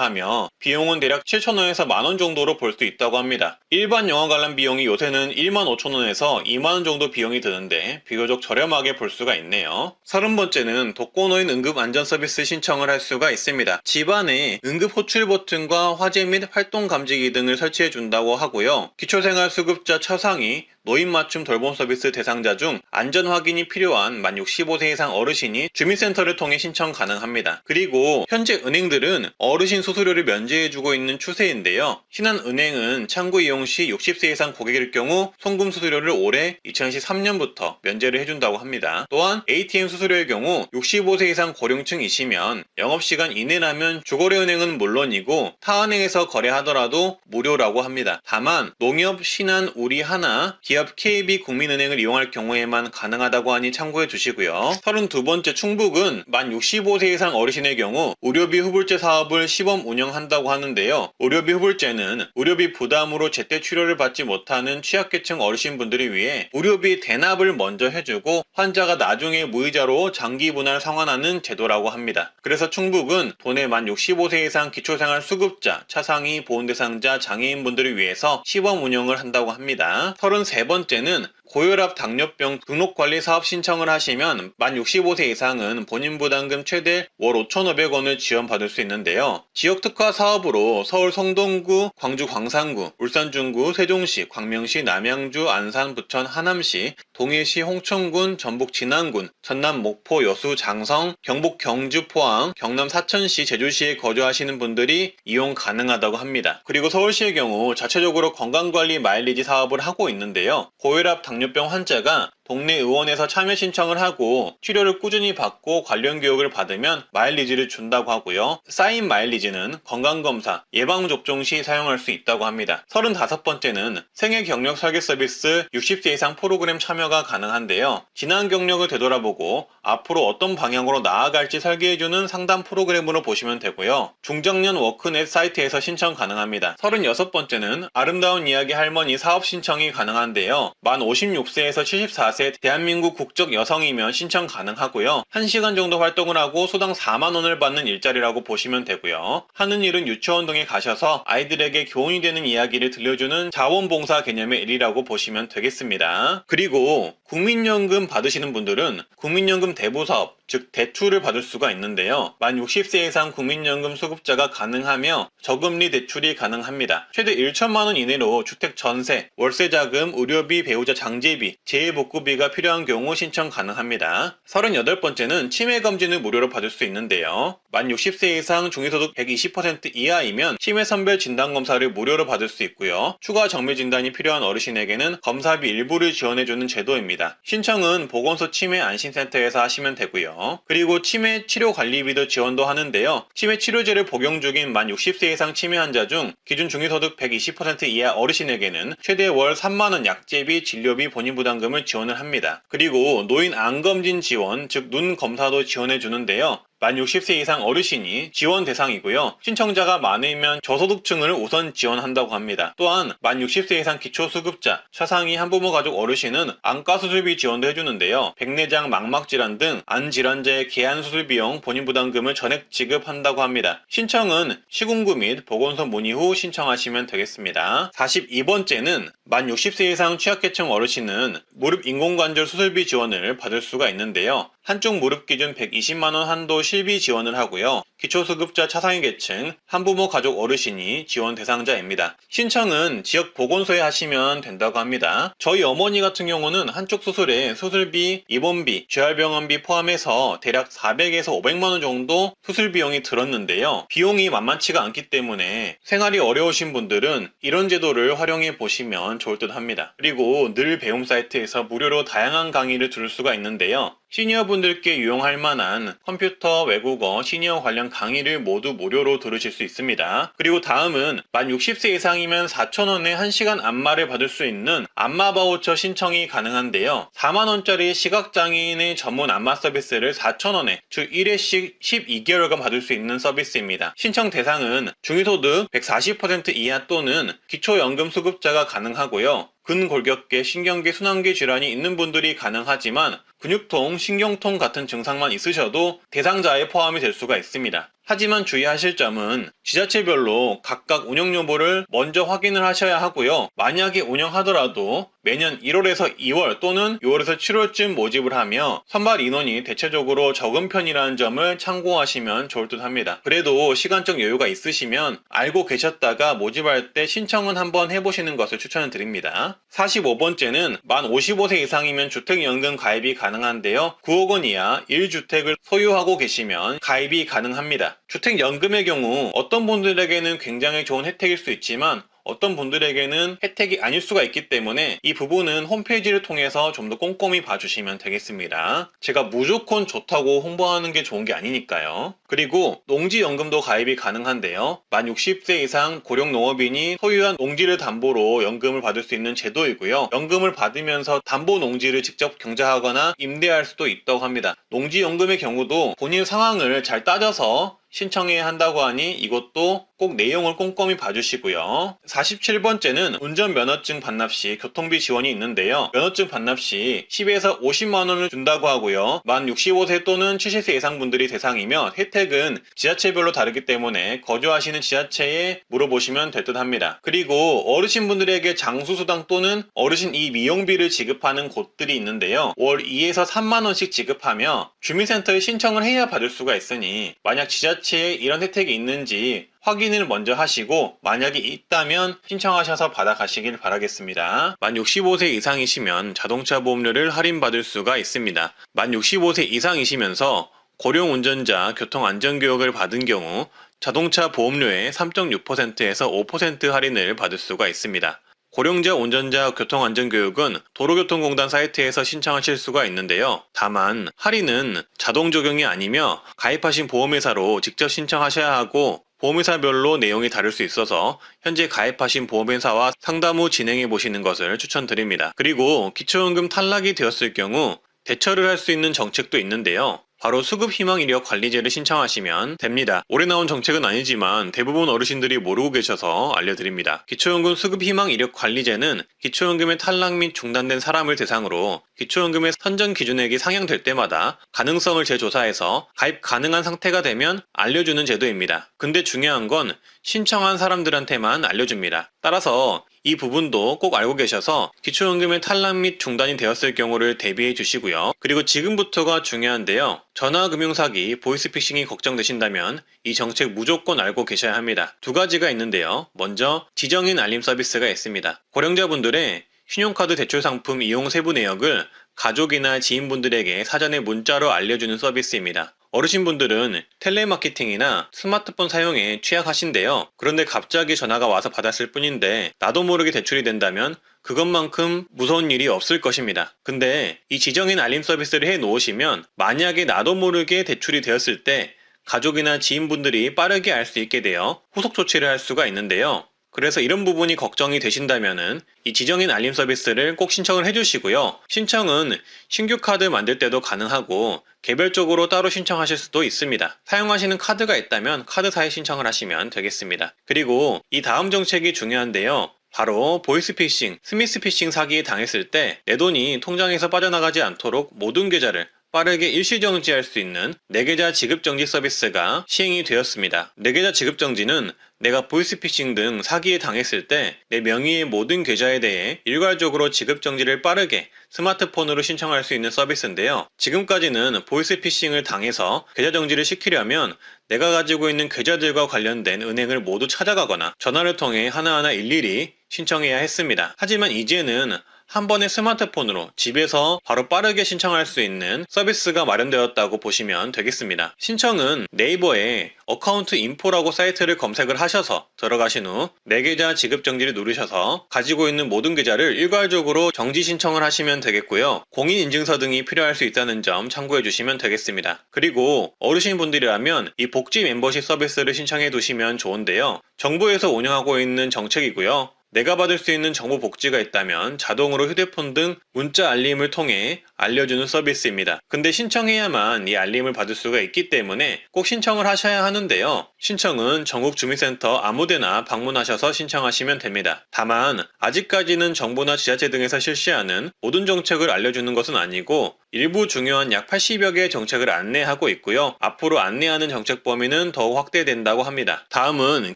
하며 비용은 대략 7,000원에서 만원 정도로 볼 수 있다고 합니다. 일반 영화 관람 비용이 요새는 15,000원에서 2만원 정도 비용이 드는데 비교적 저렴하게 볼 수가 있네요. 30번째는 독거노인 응급안전서비스 신청을 할 수가 있습니다. 집안에 응급 호출 버튼과 화재 및 활동 감지기 등을 설치해 준다고 하고요. 기초생활수급자 처상위 노인 맞춤 돌봄 서비스 대상자 중 안전 확인이 필요한 만 65세 이상 어르신이 주민센터를 통해 신청 가능합니다. 그리고 현재 은행들은 어르신 수수료를 면제해주고 있는 추세인데요. 신한은행은 창구 이용 시 60세 이상 고객일 경우 송금 수수료를 올해 2013년부터 면제를 해준다고 합니다. 또한 ATM 수수료의 경우 65세 이상 고령층이시면 영업시간 이내라면 주거래은행은 물론이고 타은행에서 거래하더라도 무료라고 합니다. 다만 농협, 신한, 우리하나, 기업 KB 국민은행을 이용할 경우에만 가능하다고 하니 참고해 주시고요. 32번째 충북은 만 65세 이상 어르신의 경우 의료비 후불제 사업을 시범 운영한다고 하는데요. 의료비 후불제는 의료비 부담으로 제때 치료를 받지 못하는 취약계층 어르신분들을 위해 의료비 대납을 먼저 해주고 환자가 나중에 무이자로 장기 분할 상환하는 제도라고 합니다. 그래서 충북은 도내 만 65세 이상 기초생활 수급자, 차상위 보훈 대상자, 장애인분들을 위해서 시범 운영을 한다고 합니다. 33번째는 고혈압 당뇨병 등록관리 사업 신청을 하시면 만 65세 이상은 본인 부담금 최대 월 5,500원을 지원받을 수 있는데요. 지역특화 사업으로 서울 성동구, 광주 광산구, 울산 중구, 세종시, 광명시, 남양주, 안산, 부천, 하남시, 동해시, 홍천군, 전북 진안군, 전남 목포, 여수, 장성, 경북 경주, 포항, 경남 사천시, 제주시에 거주하시는 분들이 이용 가능하다고 합니다. 그리고 서울시의 경우 자체적으로 건강관리 마일리지 사업을 하고 있는데요. 고혈압 당뇨병 환자가 동네 의원에서 참여 신청을 하고 치료를 꾸준히 받고 관련 교육을 받으면 마일리지를 준다고 하고요. 쌓인 마일리지는 건강검사, 예방접종 시 사용할 수 있다고 합니다. 35번째는 생애 경력 설계 서비스 60세 이상 프로그램 참여가 가능한데요. 지난 경력을 되돌아보고 앞으로 어떤 방향으로 나아갈지 설계해주는 상담 프로그램으로 보시면 되고요. 중장년 워크넷 사이트에서 신청 가능합니다. 36번째는 아름다운 이야기 할머니 사업 신청이 가능한데요. 만 56세에서 74세 대한민국 국적 여성이면 신청 가능하고요. 1시간 정도 활동을 하고 소당 4만원을 받는 일자리라고 보시면 되고요. 하는 일은 유치원 등에 가셔서 아이들에게 교훈이 되는 이야기를 들려주는 자원봉사 개념의 일이라고 보시면 되겠습니다. 그리고 국민연금 받으시는 분들은 국민연금 대부사업, 즉 대출을 받을 수가 있는데요. 만 60세 이상 국민연금 수급자가 가능하며 저금리 대출이 가능합니다. 최대 1천만원 이내로 주택 전세, 월세자금, 의료비, 배우자 장제비, 재해복구비가 필요한 경우 신청 가능합니다. 38번째는 치매검진을 무료로 받을 수 있는데요. 만 60세 이상 중위소득 120% 이하이면 치매선별 진단검사를 무료로 받을 수 있고요. 추가 정밀진단이 필요한 어르신에게는 검사비 일부를 지원해주는 제도입니다. 신청은 보건소 치매안심센터에서 하시면 되고요. 그리고 치매 치료관리비도 지원도 하는데요. 치매 치료제를 복용 중인 만 60세 이상 치매 환자 중 기준 중위소득 120% 이하 어르신에게는 최대 월 3만원 약제비, 진료비, 본인 부담금을 지원을 합니다. 그리고 노인 안검진 지원, 즉 눈 검사도 지원해 주는데요. 만 60세 이상 어르신이 지원 대상이고요. 신청자가 많으면 저소득층을 우선 지원한다고 합니다. 또한 만 60세 이상 기초수급자, 차상위 한부모 가족 어르신은 안과수술비 지원도 해주는데요. 백내장, 망막질환 등 안질환자의 개안수술 비용 본인 부담금을 전액 지급한다고 합니다. 신청은 시군구 및 보건소 문의 후 신청하시면 되겠습니다. 42번째는 만 60세 이상 취약계층 어르신은 무릎 인공관절 수술비 지원을 받을 수가 있는데요. 한쪽 무릎 기준 120만원 한도 실비 지원을 하고요. 기초수급자 차상위계층, 한부모 가족 어르신이 지원 대상자입니다. 신청은 지역 보건소에 하시면 된다고 합니다. 저희 어머니 같은 경우는 한쪽 수술에 수술비, 입원비, 재활병원비 포함해서 대략 400에서 500만 원 정도 수술 비용이 들었는데요. 비용이 만만치가 않기 때문에 생활이 어려우신 분들은 이런 제도를 활용해 보시면 좋을 듯 합니다. 그리고 늘 배움 사이트에서 무료로 다양한 강의를 들을 수가 있는데요. 시니어분들께 유용할 만한 컴퓨터, 외국어, 시니어 관련 강의를 모두 무료로 들으실 수 있습니다. 그리고 다음은 만 60세 이상이면 4,000원에 1시간 안마를 받을 수 있는 안마 바우처 신청이 가능한데요. 4만원짜리 시각장애인의 전문 안마 서비스를 4,000원에 주 1회씩 12개월간 받을 수 있는 서비스입니다. 신청 대상은 중위소득 140% 이하 또는 기초연금 수급자가 가능하고요. 근골격계, 신경계, 순환계 질환이 있는 분들이 가능하지만 근육통, 신경통 같은 증상만 있으셔도 대상자에 포함이 될 수가 있습니다. 하지만 주의하실 점은 지자체별로 각각 운영 여부를 먼저 확인을 하셔야 하고요. 만약에 운영하더라도 매년 1월에서 2월 또는 6월에서 7월쯤 모집을 하며 선발 인원이 대체적으로 적은 편이라는 점을 참고하시면 좋을 듯 합니다. 그래도 시간적 여유가 있으시면 알고 계셨다가 모집할 때 신청은 한번 해보시는 것을 추천을 드립니다. 45번째는 만 55세 이상이면 주택연금 가입이 가능한데요. 9억 원 이하 1주택을 소유하고 계시면 가입이 가능합니다. 주택연금의 경우 어떤 분들에게는 굉장히 좋은 혜택일 수 있지만 어떤 분들에게는 혜택이 아닐 수가 있기 때문에 이 부분은 홈페이지를 통해서 좀 더 꼼꼼히 봐주시면 되겠습니다. 제가 무조건 좋다고 홍보하는 게 좋은 게 아니니까요. 그리고 농지연금도 가입이 가능한데요. 만 60세 이상 고령농업인이 소유한 농지를 담보로 연금을 받을 수 있는 제도이고요. 연금을 받으면서 담보 농지를 직접 경자하거나 임대할 수도 있다고 합니다. 농지연금의 경우도 본인 상황을 잘 따져서 신청해야 한다고 하니 이것도 꼭 내용을 꼼꼼히 봐주시고요. 47번째는 운전면허증 반납 시 교통비 지원이 있는데요. 면허증 반납 시 10에서 50만원을 준다고 하고요. 만 65세 또는 70세 이상 분들이 대상이며 혜택은 지자체별로 다르기 때문에 거주하시는 지자체에 물어보시면 될 듯 합니다. 그리고 어르신분들에게 장수수당 또는 어르신 미용비를 지급하는 곳들이 있는데요. 월 2에서 3만원씩 지급하며 주민센터에 신청을 해야 받을 수가 있으니 만약 지자체에 이런 혜택이 있는지 확인을 먼저 하시고 만약에 있다면 신청하셔서 받아가시길 바라겠습니다. 만 65세 이상이시면 자동차 보험료를 할인받을 수가 있습니다. 만 65세 이상이시면서 고령 운전자 교통안전교육을 받은 경우 자동차 보험료의 3.6%에서 5% 할인을 받을 수가 있습니다. 고령자 운전자 교통안전교육은 도로교통공단 사이트에서 신청하실 수가 있는데요. 다만 할인은 자동 적용이 아니며 가입하신 보험회사로 직접 신청하셔야 하고 보험회사별로 내용이 다를 수 있어서 현재 가입하신 보험회사와 상담 후 진행해 보시는 것을 추천드립니다. 그리고 기초연금 탈락이 되었을 경우 대처를 할 수 있는 정책도 있는데요. 바로 수급희망이력관리제를 신청하시면 됩니다. 올해 나온 정책은 아니지만 대부분 어르신들이 모르고 계셔서 알려드립니다. 기초연금 수급희망이력관리제는 기초연금의 탈락 및 중단된 사람을 대상으로 기초연금의 선정 기준액이 상향될 때마다 가능성을 재조사해서 가입 가능한 상태가 되면 알려주는 제도입니다. 근데 중요한 건 신청한 사람들한테만 알려줍니다. 따라서 이 부분도 꼭 알고 계셔서 기초연금의 탈락 및 중단이 되었을 경우를 대비해 주시고요. 그리고 지금부터가 중요한데요. 전화금융사기, 보이스피싱이 걱정되신다면 이 정책 무조건 알고 계셔야 합니다. 두 가지가 있는데요. 먼저 지정인 알림 서비스가 있습니다. 고령자분들의 신용카드 대출 상품 이용 세부 내역을 가족이나 지인분들에게 사전에 문자로 알려주는 서비스입니다. 어르신분들은 텔레마케팅이나 스마트폰 사용에 취약하신데요. 그런데 갑자기 전화가 와서 받았을 뿐인데 나도 모르게 대출이 된다면 그것만큼 무서운 일이 없을 것입니다. 근데 이 지정인 알림 서비스를 해 놓으시면 만약에 나도 모르게 대출이 되었을 때 가족이나 지인분들이 빠르게 알 수 있게 되어 후속 조치를 할 수가 있는데요. 그래서 이런 부분이 걱정이 되신다면은 이 지정인 알림 서비스를 꼭 신청을 해주시고요. 신청은 신규 카드 만들 때도 가능하고 개별적으로 따로 신청하실 수도 있습니다. 사용하시는 카드가 있다면 카드사에 신청을 하시면 되겠습니다. 그리고 이 다음 정책이 중요한데요. 바로 보이스피싱, 스미스피싱 사기에 당했을 때 내 돈이 통장에서 빠져나가지 않도록 모든 계좌를 빠르게 일시정지할 수 있는 내계좌 지급정지 서비스가 시행이 되었습니다. 내계좌 지급정지는 내가 보이스피싱 등 사기에 당했을 때 내 명의의 모든 계좌에 대해 일괄적으로 지급정지를 빠르게 스마트폰으로 신청할 수 있는 서비스인데요. 지금까지는 보이스피싱을 당해서 계좌 정지를 시키려면 내가 가지고 있는 계좌들과 관련된 은행을 모두 찾아가거나 전화를 통해 하나하나 일일이 신청해야 했습니다. 하지만 이제는 한 번에 스마트폰으로 집에서 바로 빠르게 신청할 수 있는 서비스가 마련되었다고 보시면 되겠습니다. 신청은 네이버에 어카운트 인포라고 사이트를 검색을 하셔서 들어가신 후 내 계좌 지급 정지를 누르셔서 가지고 있는 모든 계좌를 일괄적으로 정지 신청을 하시면 되겠고요. 공인인증서 등이 필요할 수 있다는 점 참고해 주시면 되겠습니다. 그리고 어르신분들이라면 이 복지 멤버십 서비스를 신청해 두시면 좋은데요. 정부에서 운영하고 있는 정책이고요. 내가 받을 수 있는 정보 복지가 있다면 자동으로 휴대폰 등 문자 알림을 통해 알려주는 서비스입니다. 근데 신청해야만 이 알림을 받을 수가 있기 때문에 꼭 신청을 하셔야 하는데요. 신청은 전국주민센터 아무데나 방문하셔서 신청하시면 됩니다. 다만 아직까지는 정부나 지자체 등에서 실시하는 모든 정책을 알려주는 것은 아니고 일부 중요한 약 80여 개의 정책을 안내하고 있고요. 앞으로 안내하는 정책 범위는 더욱 확대된다고 합니다. 다음은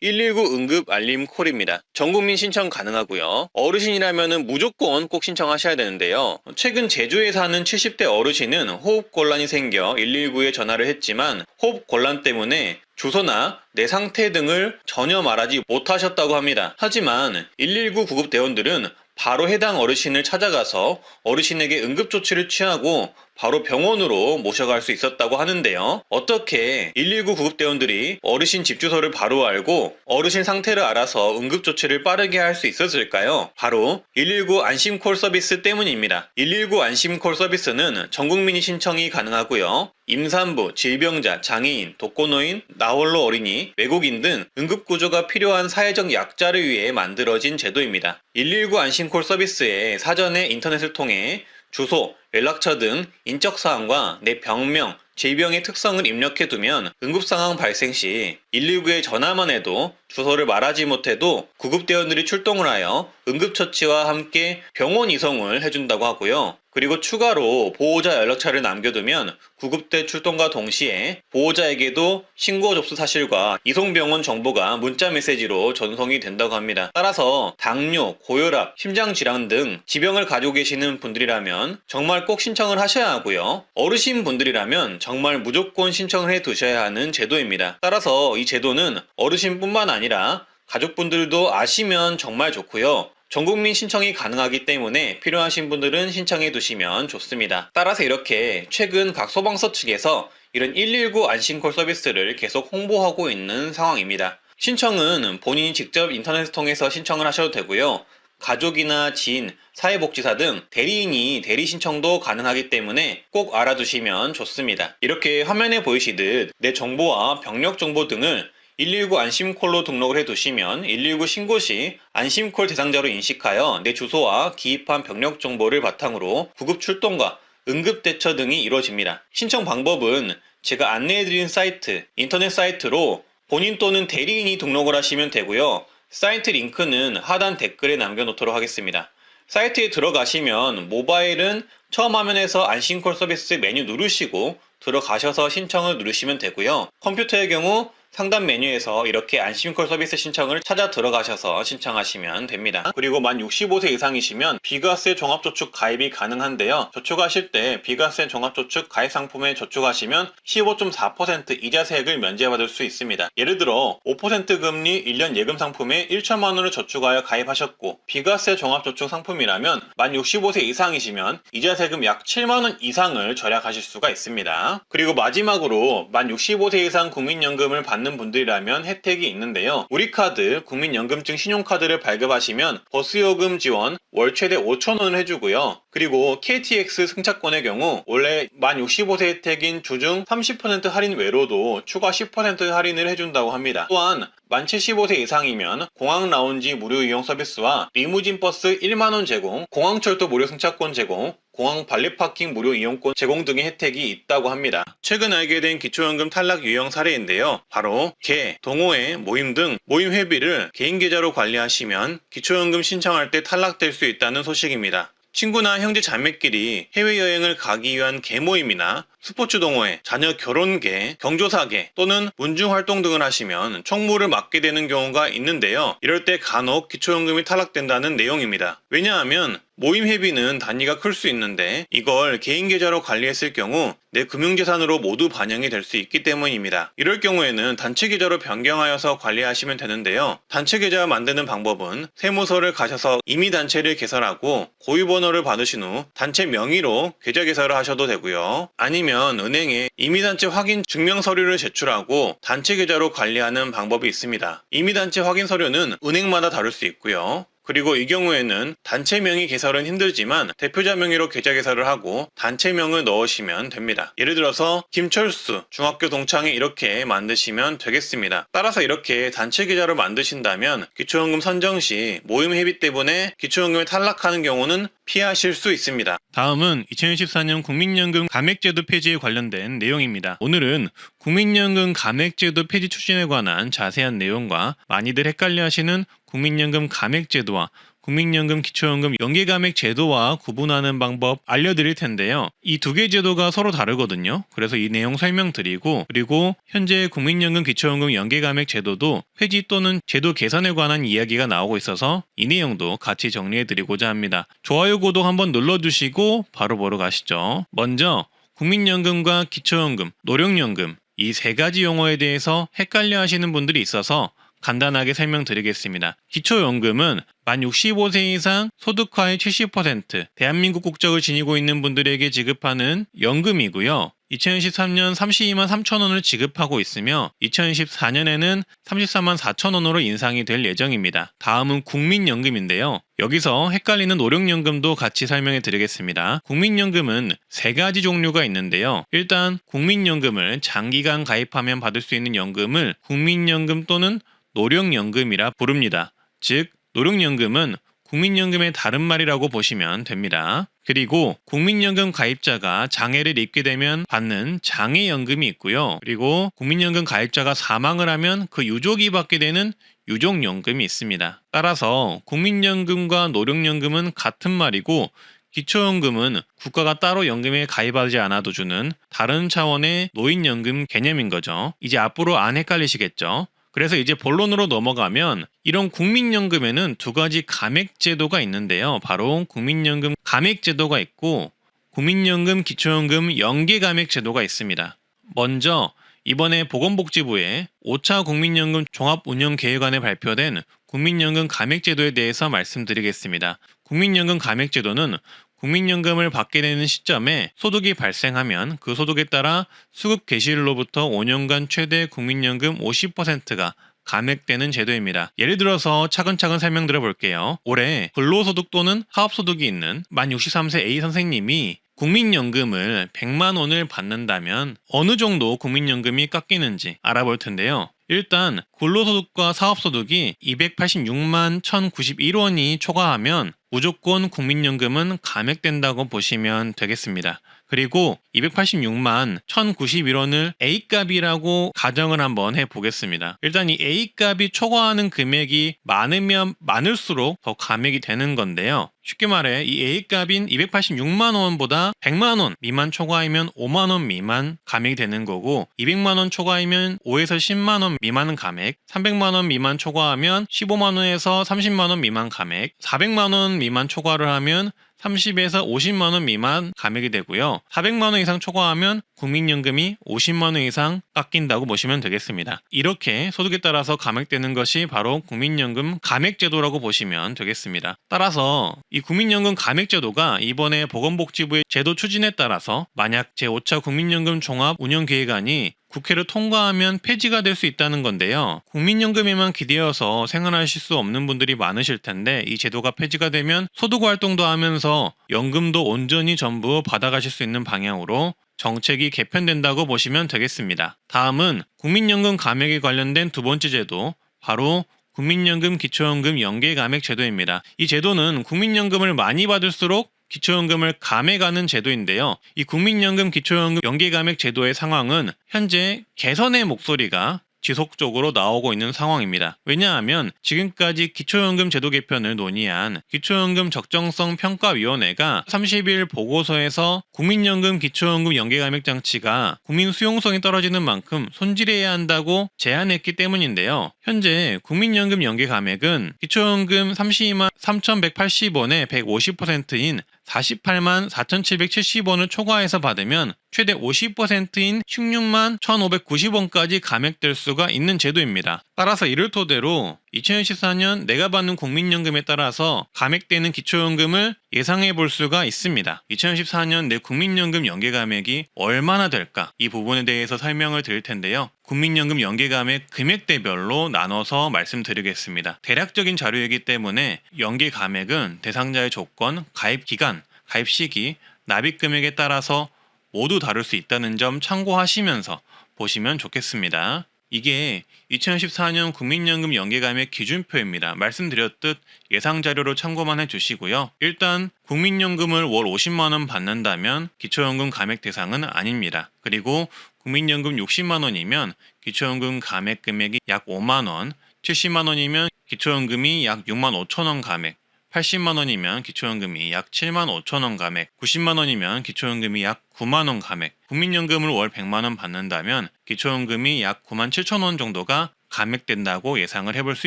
119 응급 알림 콜입니다. 전국민 신청 가능하고요. 어르신이라면 무조건 꼭 신청하셔야 되는데요. 최근 제주에 사는 70대 어르신은 호흡곤란이 생겨 119에 전화를 했지만 호흡곤란 때문에 주소나 내 상태 등을 전혀 말하지 못하셨다고 합니다. 하지만 119 구급대원들은 바로 해당 어르신을 찾아가서 어르신에게 응급조치를 취하고 바로 병원으로 모셔갈 수 있었다고 하는데요. 어떻게 119 구급대원들이 어르신 집 주소를 바로 알고 어르신 상태를 알아서 응급조치를 빠르게 할 수 있었을까요? 바로 119 안심콜 서비스 때문입니다. 119 안심콜 서비스는 전국민이 신청이 가능하고요. 임산부, 질병자, 장애인, 독거노인, 나홀로 어린이, 외국인 등 응급구조가 필요한 사회적 약자를 위해 만들어진 제도입니다. 119 안심콜 서비스에 사전에 인터넷을 통해 주소, 연락처 등 인적사항과 내 병명, 질병의 특성을 입력해두면 응급상황 발생 시 119에 전화만 해도 주소를 말하지 못해도 구급대원들이 출동을 하여 응급처치와 함께 병원 이송을 해준다고 하고요. 그리고 추가로 보호자 연락처를 남겨두면 구급대 출동과 동시에 보호자에게도 신고 접수 사실과 이송병원 정보가 문자 메시지로 전송이 된다고 합니다. 따라서 당뇨, 고혈압, 심장질환 등 지병을 가지고 계시는 분들이라면 정말 꼭 신청을 하셔야 하고요. 어르신 분들이라면 정말 무조건 신청을 해 두셔야 하는 제도입니다. 따라서 이 제도는 어르신뿐만 아니라 가족분들도 아시면 정말 좋고요. 전국민 신청이 가능하기 때문에 필요하신 분들은 신청해 두시면 좋습니다. 따라서 이렇게 최근 각 소방서 측에서 이런 119 안심콜 서비스를 계속 홍보하고 있는 상황입니다. 신청은 본인이 직접 인터넷을 통해서 신청을 하셔도 되고요. 가족이나 지인, 사회복지사 등 대리인이 대리 신청도 가능하기 때문에 꼭 알아두시면 좋습니다. 이렇게 화면에 보이시듯 내 정보와 병력 정보 등을 119 안심콜로 등록을 해두시면 119 신고 시 안심콜 대상자로 인식하여 내 주소와 기입한 병력 정보를 바탕으로 구급 출동과 응급 대처 등이 이루어집니다. 신청 방법은 제가 안내해드린 사이트, 인터넷 사이트로 본인 또는 대리인이 등록을 하시면 되고요. 사이트 링크는 하단 댓글에 남겨놓도록 하겠습니다. 사이트에 들어가시면 모바일은 처음 화면에서 안심콜 서비스 메뉴 누르시고 들어가셔서 신청을 누르시면 되고요. 컴퓨터의 경우 상단 메뉴에서 이렇게 안심콜 서비스 신청을 찾아 들어가셔서 신청하시면 됩니다. 그리고 만 65세 이상이시면 비과세 종합저축 가입이 가능한데요. 저축하실 때 비과세 종합저축 가입 상품에 저축하시면 15.4% 이자세액을 면제받을 수 있습니다. 예를 들어 5% 금리 1년 예금 상품에 1천만 원을 저축하여 가입하셨고 비과세 종합저축 상품이라면 만 65세 이상이시면 이자세금 약 7만 원 이상을 절약하실 수가 있습니다. 그리고 마지막으로 만 65세 이상 국민연금을 받는 분들이라면 혜택이 있는데요. 우리카드, 국민연금증 신용카드를 발급하시면 버스요금 지원 월 최대 5,000원을 해주고요. 그리고 KTX 승차권의 경우 원래 만 65세 혜택인 주중 30% 할인 외로도 추가 10% 할인을 해준다고 합니다. 또한 만 75세 이상이면 공항 라운지 무료 이용 서비스와 리무진 버스 1만원 제공, 공항철도 무료 승차권 제공, 공항 발리 파킹 무료 이용권 제공 등의 혜택이 있다고 합니다. 최근 알게 된 기초연금 탈락 유형 사례인데요. 바로 개, 동호회, 모임 등 모임 회비를 개인 계좌로 관리하시면 기초연금 신청할 때 탈락될 수 있다는 소식입니다. 친구나 형제 자매끼리 해외여행을 가기 위한 개모임이나 스포츠 동호회, 자녀 결혼계, 경조사계 또는 문중활동 등을 하시면 총무를 맡게 되는 경우가 있는데요. 이럴 때 간혹 기초연금이 탈락된다는 내용입니다. 왜냐하면 모임 회비는 단위가 클 수 있는데 이걸 개인 계좌로 관리했을 경우 내 금융재산으로 모두 반영이 될 수 있기 때문입니다. 이럴 경우에는 단체 계좌로 변경하여서 관리하시면 되는데요. 단체 계좌 만드는 방법은 세무서를 가셔서 임의단체를 개설하고 고유번호를 받으신 후 단체 명의로 계좌 개설을 하셔도 되고요. 아니면 은행에 임의단체 확인 증명서류를 제출하고 단체 계좌로 관리하는 방법이 있습니다. 임의단체 확인 서류는 은행마다 다를 수 있고요. 그리고 이 경우에는 단체명의 개설은 힘들지만 대표자 명의로 계좌 개설을 하고 단체명을 넣으시면 됩니다. 예를 들어서 김철수 중학교 동창회 이렇게 만드시면 되겠습니다. 따라서 이렇게 단체 계좌를 만드신다면 기초연금 선정 시 모임 회비 때문에 기초연금이 탈락하는 경우는 피하실 수 있습니다. 다음은 2014년 국민연금 감액제도 폐지에 관련된 내용입니다. 오늘은 국민연금 감액제도 폐지 추진에 관한 자세한 내용과 많이들 헷갈려하시는 국민연금 감액제도와 국민연금 기초연금 연계감액 제도와 구분하는 방법 알려드릴 텐데요. 이 두 개 제도가 서로 다르거든요. 그래서 이 내용 설명드리고, 그리고 현재 국민연금 기초연금 연계감액 제도도 폐지 또는 제도 개선에 관한 이야기가 나오고 있어서 이 내용도 같이 정리해드리고자 합니다. 좋아요, 구독 한번 눌러주시고 바로 보러 가시죠. 먼저 국민연금과 기초연금, 노령연금 이 세 가지 용어에 대해서 헷갈려 하시는 분들이 있어서 간단하게 설명드리겠습니다. 기초연금은 만 65세 이상 소득화의 70% 대한민국 국적을 지니고 있는 분들에게 지급하는 연금이고요. 2013년 32만 3천 원을 지급하고 있으며 2014년에는 34만 4천 원으로 인상이 될 예정입니다. 다음은 국민연금인데요. 여기서 헷갈리는 노령연금도 같이 설명해 드리겠습니다. 국민연금은 세 가지 종류가 있는데요. 일단 국민연금을 장기간 가입하면 받을 수 있는 연금을 국민연금 또는 노령연금이라 부릅니다. 즉 노령연금은 국민연금의 다른 말이라고 보시면 됩니다. 그리고 국민연금 가입자가 장애를 입게 되면 받는 장애연금이 있고요. 그리고 국민연금 가입자가 사망을 하면 그 유족이 받게 되는 유족연금이 있습니다. 따라서 국민연금과 노령연금은 같은 말이고 기초연금은 국가가 따로 연금에 가입하지 않아도 주는 다른 차원의 노인연금 개념인 거죠. 이제 앞으로 안 헷갈리시겠죠? 그래서 이제 본론으로 넘어가면 이런 국민연금에는 두 가지 감액제도가 있는데요. 바로 국민연금 감액제도가 있고 국민연금 기초연금 연계감액제도가 있습니다. 먼저 이번에 보건복지부의 5차 국민연금 종합운영계획안에 발표된 국민연금 감액제도에 대해서 말씀드리겠습니다. 국민연금 감액제도는 국민연금을 받게 되는 시점에 소득이 발생하면 그 소득에 따라 수급 개시일로부터 5년간 최대 국민연금 50%가 감액되는 제도입니다. 예를 들어서 차근차근 설명드려 볼게요. 올해 근로소득 또는 사업소득이 있는 만 63세 A 선생님이 국민연금을 100만 원을 받는다면 어느 정도 국민연금이 깎이는지 알아볼 텐데요. 일단 근로소득과 사업소득이 286만 1,091원이 초과하면 무조건 국민연금은 감액된다고 보시면 되겠습니다. 그리고 286만 1,091원을 A값이라고 가정을 한번 해보겠습니다. 일단 이 A값이 초과하는 금액이 많으면 많을수록 더 감액이 되는 건데요. 쉽게 말해 이 A값인 286만 원보다 100만 원 미만 초과이면 5만 원 미만 감액이 되는 거고 200만 원 초과이면 5에서 10만 원 미만 감액, 300만 원 미만 초과하면 15만 원에서 30만 원 미만 감액, 400만 원 미만 초과를 하면 30에서 50만 원 미만 감액이 되고요. 400만 원 이상 초과하면 국민연금이 50만 원 이상 깎인다고 보시면 되겠습니다. 이렇게 소득에 따라서 감액되는 것이 바로 국민연금 감액제도라고 보시면 되겠습니다. 따라서 이 국민연금 감액제도가 이번에 보건복지부의 제도 추진에 따라서 만약 제5차 국민연금 종합운영계획안이 국회를 통과하면 폐지가 될 수 있다는 건데요. 국민연금에만 기대어서 생활하실 수 없는 분들이 많으실 텐데 이 제도가 폐지가 되면 소득활동도 하면서 연금도 온전히 전부 받아가실 수 있는 방향으로 정책이 개편된다고 보시면 되겠습니다. 다음은 국민연금 감액에 관련된 두 번째 제도, 바로 국민연금 기초연금 연계감액 제도입니다. 이 제도는 국민연금을 많이 받을수록 기초연금을 감액하는 제도인데요. 이 국민연금 기초연금 연계감액 제도의 상황은 현재 개선의 목소리가 지속적으로 나오고 있는 상황입니다. 왜냐하면 지금까지 기초연금 제도 개편을 논의한 기초연금 적정성 평가위원회가 30일 보고서에서 국민연금 기초연금 연계감액장치가 국민 수용성이 떨어지는 만큼 손질해야 한다고 제안했기 때문인데요. 현재 국민연금 연계감액은 기초연금 32만 3,180원의 150%인 48만 4,770원을 초과해서 받으면 최대 50%인 16만 1,590원까지 감액될 수가 있는 제도입니다. 따라서 이를 토대로 2014년 내가 받는 국민연금에 따라서 감액되는 기초연금을 예상해 볼 수가 있습니다. 2014년 내 국민연금 연계감액이 얼마나 될까? 이 부분에 대해서 설명을 드릴 텐데요. 국민연금 연계감액 금액대별로 나눠서 말씀드리겠습니다. 대략적인 자료이기 때문에 연계감액은 대상자의 조건, 가입 기간, 가입 시기, 납입 금액에 따라서 모두 다를 수 있다는 점 참고하시면서 보시면 좋겠습니다. 이게 2014년 국민연금 연계감액 기준표입니다. 말씀드렸듯 예상자료로 참고만 해주시고요. 일단 국민연금을 월 50만원 받는다면 기초연금 감액 대상은 아닙니다. 그리고 국민연금 60만원이면 기초연금 감액 금액이 약 5만원, 70만원이면 기초연금이 약 6만 5천원 감액, 80만원이면 기초연금이 약 7만 5천원 감액, 90만원이면 기초연금이 약 9만원 감액, 국민연금을 월 100만원 받는다면 기초연금이 약 9만 7천원 정도가 감액된다고 예상을 해볼 수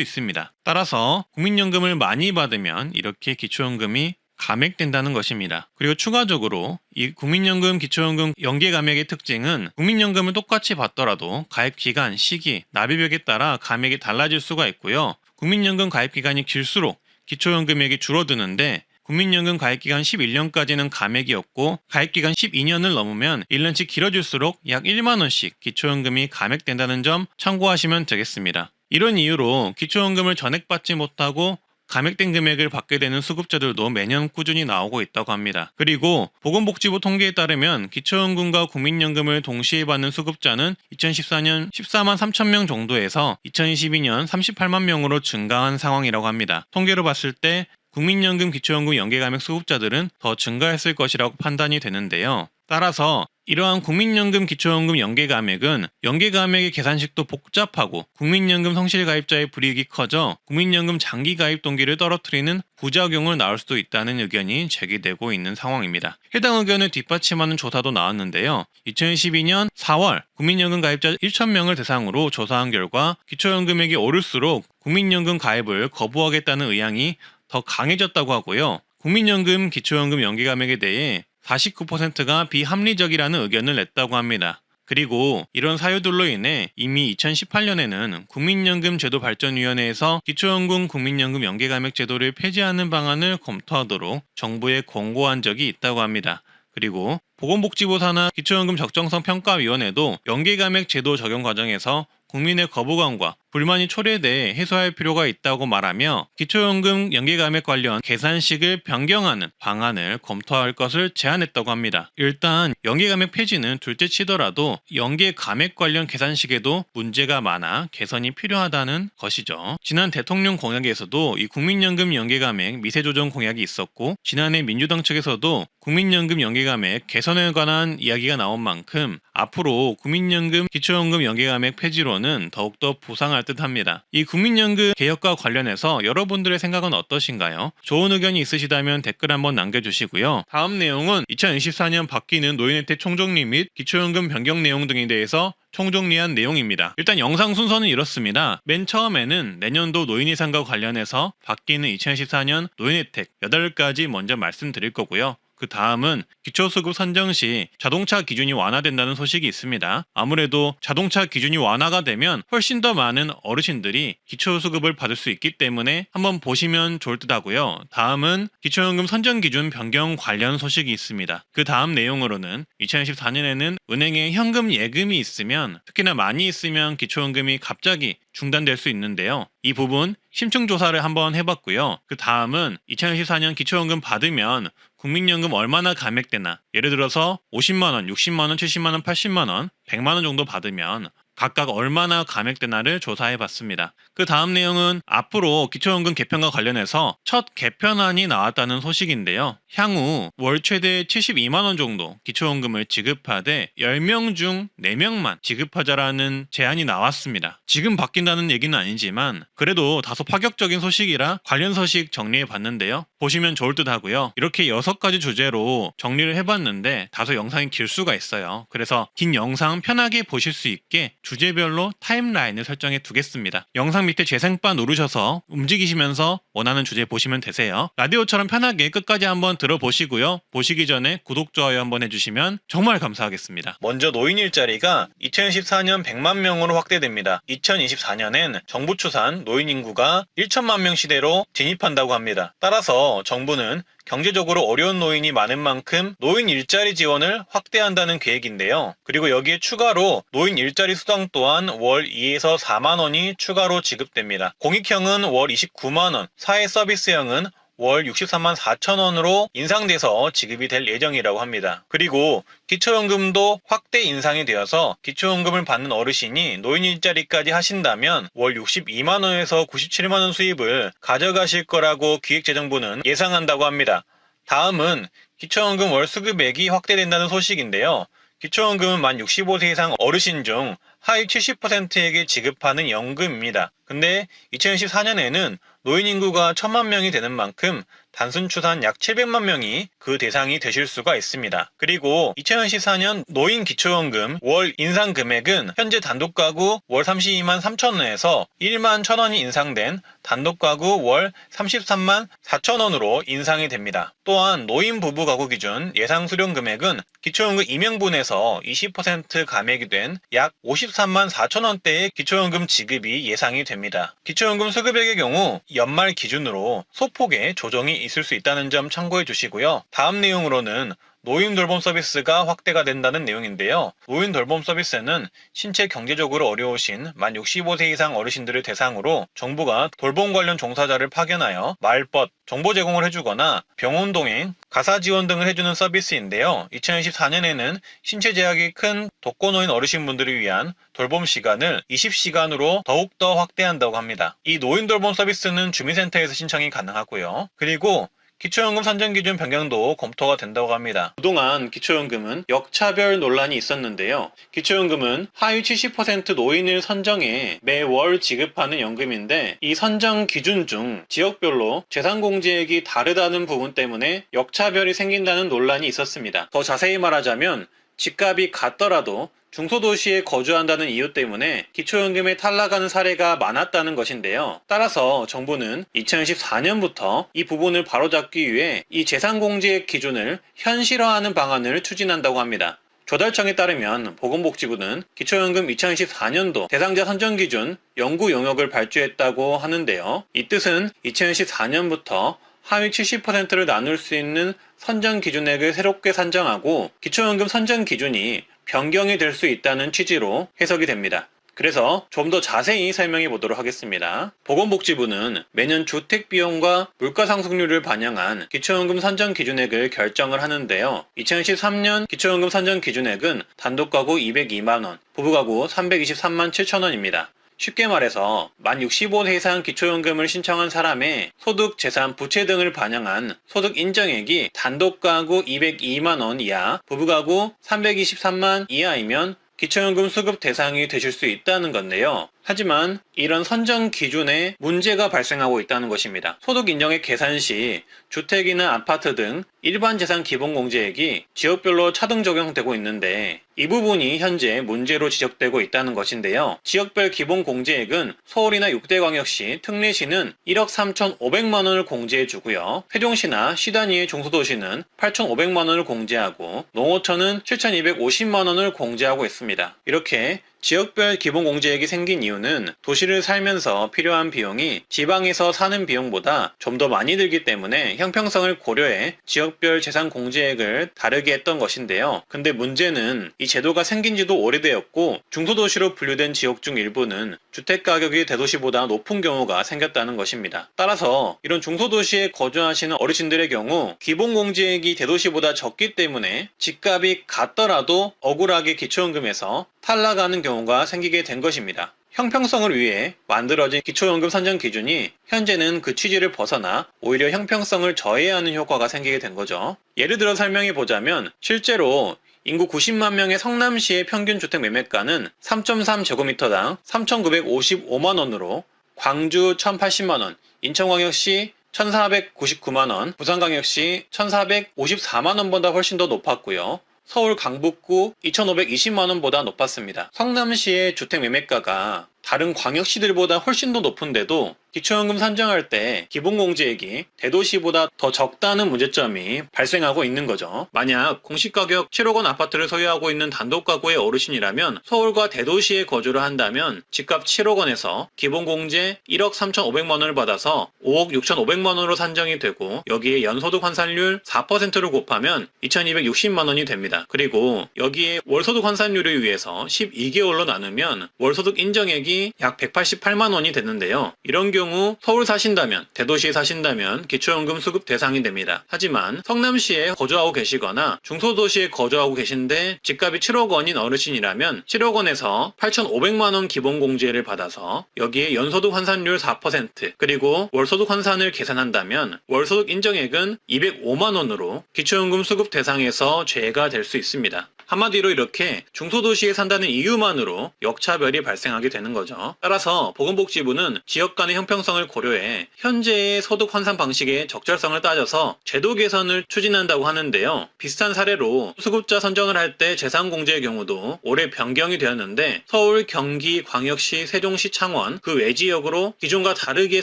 있습니다. 따라서 국민연금을 많이 받으면 이렇게 기초연금이 감액된다는 것입니다. 그리고 추가적으로 이 국민연금 기초연금 연계감액의 특징은 국민연금을 똑같이 받더라도 가입기간, 시기, 납입액에 따라 감액이 달라질 수가 있고요. 국민연금 가입기간이 길수록 기초연금액이 줄어드는데 국민연금 가입기간 11년까지는 감액이었고 가입기간 12년을 넘으면 1년치 길어질수록 약 1만원씩 기초연금이 감액된다는 점 참고하시면 되겠습니다. 이런 이유로 기초연금을 전액받지 못하고 감액된 금액을 받게 되는 수급자들도 매년 꾸준히 나오고 있다고 합니다. 그리고 보건복지부 통계에 따르면 기초연금과 국민연금을 동시에 받는 수급자는 2014년 14만 3천 명 정도에서 2022년 38만 명으로 증가한 상황이라고 합니다. 통계로 봤을 때 국민연금 기초연금 연계감액 수급자들은 더 증가했을 것이라고 판단이 되는데요. 따라서 이러한 국민연금 기초연금 연계감액은 연계감액의 계산식도 복잡하고 국민연금 성실가입자의 불이익이 커져 국민연금 장기가입 동기를 떨어뜨리는 부작용을 낳을 수도 있다는 의견이 제기되고 있는 상황입니다. 해당 의견을 뒷받침하는 조사도 나왔는데요. 2012년 4월 국민연금 가입자 1,000명을 대상으로 조사한 결과 기초연금액이 오를수록 국민연금 가입을 거부하겠다는 의향이 더 강해졌다고 하고요. 국민연금 기초연금 연계감액에 대해 49%가 비합리적이라는 의견을 냈다고 합니다. 그리고 이런 사유들로 인해 이미 2018년에는 국민연금 제도발전위원회에서 기초연금 국민연금 연계감액 제도를 폐지하는 방안을 검토하도록 정부에 권고한 적이 있다고 합니다. 그리고 보건복지부 산하 기초연금 적정성 평가위원회도 연계감액 제도 적용 과정에서 국민의 거부감과 불만이 초래돼 해소할 필요가 있다고 말하며 기초연금 연계감액 관련 계산식을 변경하는 방안을 검토할 것을 제안했다고 합니다. 일단 연계감액 폐지는 둘째치더라도 연계감액 관련 계산식에도 문제가 많아 개선이 필요하다는 것이죠. 지난 대통령 공약에서도 이 국민연금 연계감액 미세조정 공약이 있었고 지난해 민주당 측에서도 국민연금 연계감액 개선에 관한 이야기가 나온 만큼 앞으로 국민연금 기초연금 연계감액 폐지로는 더욱더 부상할 듯합니다. 이 국민연금 개혁과 관련해서 여러분들의 생각은 어떠신가요? 좋은 의견이 있으시다면 댓글 한번 남겨주시고요. 다음 내용은 2024년 바뀌는 노인혜택 총정리 및 기초연금 변경 내용 등에 대해서 총정리한 내용입니다. 일단 영상 순서는 이렇습니다. 맨 처음에는 내년도 노인 예산과 관련해서 바뀌는 2014년 노인 혜택 8가지 먼저 말씀드릴 거고요. 그 다음은 기초수급 선정 시 자동차 기준이 완화된다는 소식이 있습니다. 아무래도 자동차 기준이 완화가 되면 훨씬 더 많은 어르신들이 기초수급을 받을 수 있기 때문에 한번 보시면 좋을 듯 하고요. 다음은 기초연금 선정 기준 변경 관련 소식이 있습니다. 그 다음 내용으로는 2014년에는 은행에 현금 예금이 있으면 특히나 많이 있으면 기초연금이 갑자기 중단될 수 있는데요. 이 부분 심층 조사를 한번 해봤고요. 그 다음은 2014년 기초연금 받으면 국민연금 얼마나 감액되나, 예를 들어서 50만원, 60만원, 70만원, 80만원, 100만원 정도 받으면 각각 얼마나 감액되나를 조사해봤습니다. 그 다음 내용은 앞으로 기초연금 개편과 관련해서 첫 개편안이 나왔다는 소식인데요. 향후 월 최대 72만원 정도 기초연금을 지급하되 10명 중 4명만 지급하자라는 제안이 나왔습니다. 지금 바뀐다는 얘기는 아니지만 그래도 다소 파격적인 소식이라 관련 소식 정리해봤는데요. 보시면 좋을 듯 하고요. 이렇게 6가지 주제로 정리를 해봤는데 다소 영상이 길 수가 있어요. 그래서 긴 영상 편하게 보실 수 있게 주제별로 타임라인을 설정해 두겠습니다. 영상 밑에 재생바 누르셔서 움직이시면서 원하는 주제 보시면 되세요. 라디오처럼 편하게 끝까지 한번 들어보시고요. 보시기 전에 구독, 좋아요 한번 해주시면 정말 감사하겠습니다. 먼저 노인 일자리가 2014년 100만 명으로 확대됩니다. 2024년엔 정부 추산 노인 인구가 1천만 명 시대로 진입한다고 합니다. 따라서 정부는 경제적으로 어려운 노인이 많은 만큼 노인 일자리 지원을 확대한다는 계획인데요. 그리고 여기에 추가로 노인 일자리 수당 또한 월 2에서 4만 원이 추가로 지급됩니다. 공익형은 월 29만 원, 사회 서비스형은 월 63만 4천 원으로 인상돼서 지급이 될 예정이라고 합니다. 그리고 기초연금도 확대 인상이 되어서 기초연금을 받는 어르신이 노인 일자리까지 하신다면 월 62만 원에서 97만 원 수입을 가져가실 거라고 기획재정부는 예상한다고 합니다. 다음은 기초연금 월 수급액이 확대된다는 소식인데요. 기초연금은 만 65세 이상 어르신 중 하위 70%에게 지급하는 연금입니다. 근데 2014년에는 노인 인구가 1000만 명이 되는 만큼 단순 추산 약 700만 명이 그 대상이 되실 수가 있습니다. 그리고 2014년 노인 기초연금 월 인상 금액은 현재 단독가구 월 32만 3천 원에서 1만 1천 원이 인상된 단독가구 월 33만 4천 원으로 인상이 됩니다. 또한 노인 부부 가구 기준 예상 수령 금액은 기초연금 임명분에서 20% 감액이 된 약 53만 4천 원대의 기초연금 지급이 예상이 됩니다. 기초연금 수급액의 경우 연말 기준으로 소폭의 조정이 있을 수 있다는 점 참고해 주시고요. 다음 내용으로는 노인 돌봄 서비스가 확대가 된다는 내용인데요. 노인 돌봄 서비스는 신체 경제적으로 어려우신 만 65세 이상 어르신들을 대상으로 정부가 돌봄 관련 종사자를 파견하여 말벗, 정보 제공을 해주거나 병원 동행, 가사 지원 등을 해주는 서비스인데요. 2014년에는 신체 제약이 큰 독거노인 어르신분들을 위한 돌봄 시간을 20시간으로 더욱더 확대한다고 합니다. 이 노인 돌봄 서비스는 주민센터에서 신청이 가능하고요. 그리고 기초연금 선정 기준 변경도 검토가 된다고 합니다. 그동안 기초연금은 역차별 논란이 있었는데요. 기초연금은 하위 70% 노인을 선정해 매월 지급하는 연금인데 이 선정 기준 중 지역별로 재산공제액이 다르다는 부분 때문에 역차별이 생긴다는 논란이 있었습니다. 더 자세히 말하자면 집값이 같더라도 중소도시에 거주한다는 이유 때문에 기초연금에 탈락하는 사례가 많았다는 것인데요. 따라서 정부는 2014년부터 이 부분을 바로잡기 위해 이 재산공제액 기준을 현실화하는 방안을 추진한다고 합니다. 조달청에 따르면 보건복지부는 기초연금 2014년도 대상자 선정 기준 연구 용역을 발주했다고 하는데요. 이 뜻은 2014년부터 하위 70%를 나눌 수 있는 선정 기준액을 새롭게 산정하고 기초연금 선정 기준이 변경이 될 수 있다는 취지로 해석이 됩니다. 그래서 좀 더 자세히 설명해 보도록 하겠습니다. 보건복지부는 매년 주택비용과 물가상승률을 반영한 기초연금 선정 기준액을 결정을 하는데요. 2013년 기초연금 선정 기준액은 단독가구 202만원, 부부가구 323만 7천원입니다. 쉽게 말해서 만 65세 이상 기초연금을 신청한 사람의 소득, 재산, 부채 등을 반영한 소득 인정액이 단독가구 202만원 이하, 부부가구 323만 이하이면 기초연금 수급 대상이 되실 수 있다는 건데요. 하지만 이런 선정 기준에 문제가 발생하고 있다는 것입니다. 소득 인정액 계산 시 주택이나 아파트 등 일반 재산 기본공제액이 지역별로 차등 적용되고 있는데 이 부분이 현재 문제로 지적되고 있다는 것인데요. 지역별 기본공제액은 서울이나 6대광역시, 특례시는 1억 3,500만 원을 공제해 주고요. 세종시나 시 단위의 중소도시는 8,500만 원을 공제하고 농어촌은 7,250만 원을 공제하고 있습니다. 이렇게 지역별 기본공제액이 생긴 이유는 도시를 살면서 필요한 비용이 지방에서 사는 비용보다 좀 더 많이 들기 때문에 형평성을 고려해 지역별 재산공제액을 다르게 했던 것인데요. 근데 문제는 이 제도가 생긴 지도 오래되었고 중소도시로 분류된 지역 중 일부는 주택가격이 대도시보다 높은 경우가 생겼다는 것입니다. 따라서 이런 중소도시에 거주하시는 어르신들의 경우 기본공제액이 대도시보다 적기 때문에 집값이 같더라도 억울하게 기초연금에서 탈락하는 경우가 생기게 된 것입니다. 형평성을 위해 만들어진 기초연금 산정 기준이 현재는 그 취지를 벗어나 오히려 형평성을 저해하는 효과가 생기게 된 거죠. 예를 들어 설명해 보자면 실제로 인구 90만 명의 성남시의 평균 주택 매매가는 3.3제곱미터당 3,955만원으로 광주 1,080만원, 인천광역시 1,499만원, 부산광역시 1,454만원보다 훨씬 더 높았고요. 서울 강북구 2,520만원보다 높았습니다. 성남시의 주택 매매가가 다른 광역시들보다 훨씬 더 높은데도 기초연금 산정할 때 기본공제액이 대도시보다 더 적다는 문제점이 발생하고 있는 거죠. 만약 공시가격 7억 원 아파트를 소유하고 있는 단독가구의 어르신이라면 서울과 대도시에 거주를 한다면 집값 7억 원에서 기본공제 1억 3,500만 원을 받아서 5억 6,500만 원으로 산정이 되고 여기에 연소득 환산율 4%를 곱하면 2,260만 원이 됩니다. 그리고 여기에 월소득 환산율에 의해서 12개월로 나누면 월소득 인정액이 약 188만 원이 됐는데요. 이런 경우 서울 사신다면, 대도시에 사신다면 기초연금 수급 대상이 됩니다. 하지만 성남시에 거주하고 계시거나 중소도시에 거주하고 계신데 집값이 7억 원인 어르신이라면 7억 원에서 8,500만 원 기본공제를 받아서 여기에 연소득 환산율 4% 그리고 월소득 환산을 계산한다면 월소득 인정액은 205만 원으로 기초연금 수급 대상에서 제외가 될 수 있습니다. 한마디로 이렇게 중소도시에 산다는 이유만으로 역차별이 발생하게 되는 거죠. 따라서 보건복지부는 지역 간의 형평성을 고려해 현재의 소득 환산 방식의 적절성을 따져서 제도 개선을 추진한다고 하는데요. 비슷한 사례로 수급자 선정을 할 때 재산공제의 경우도 올해 변경이 되었는데 서울, 경기, 광역시, 세종시, 창원 그 외 지역으로 기존과 다르게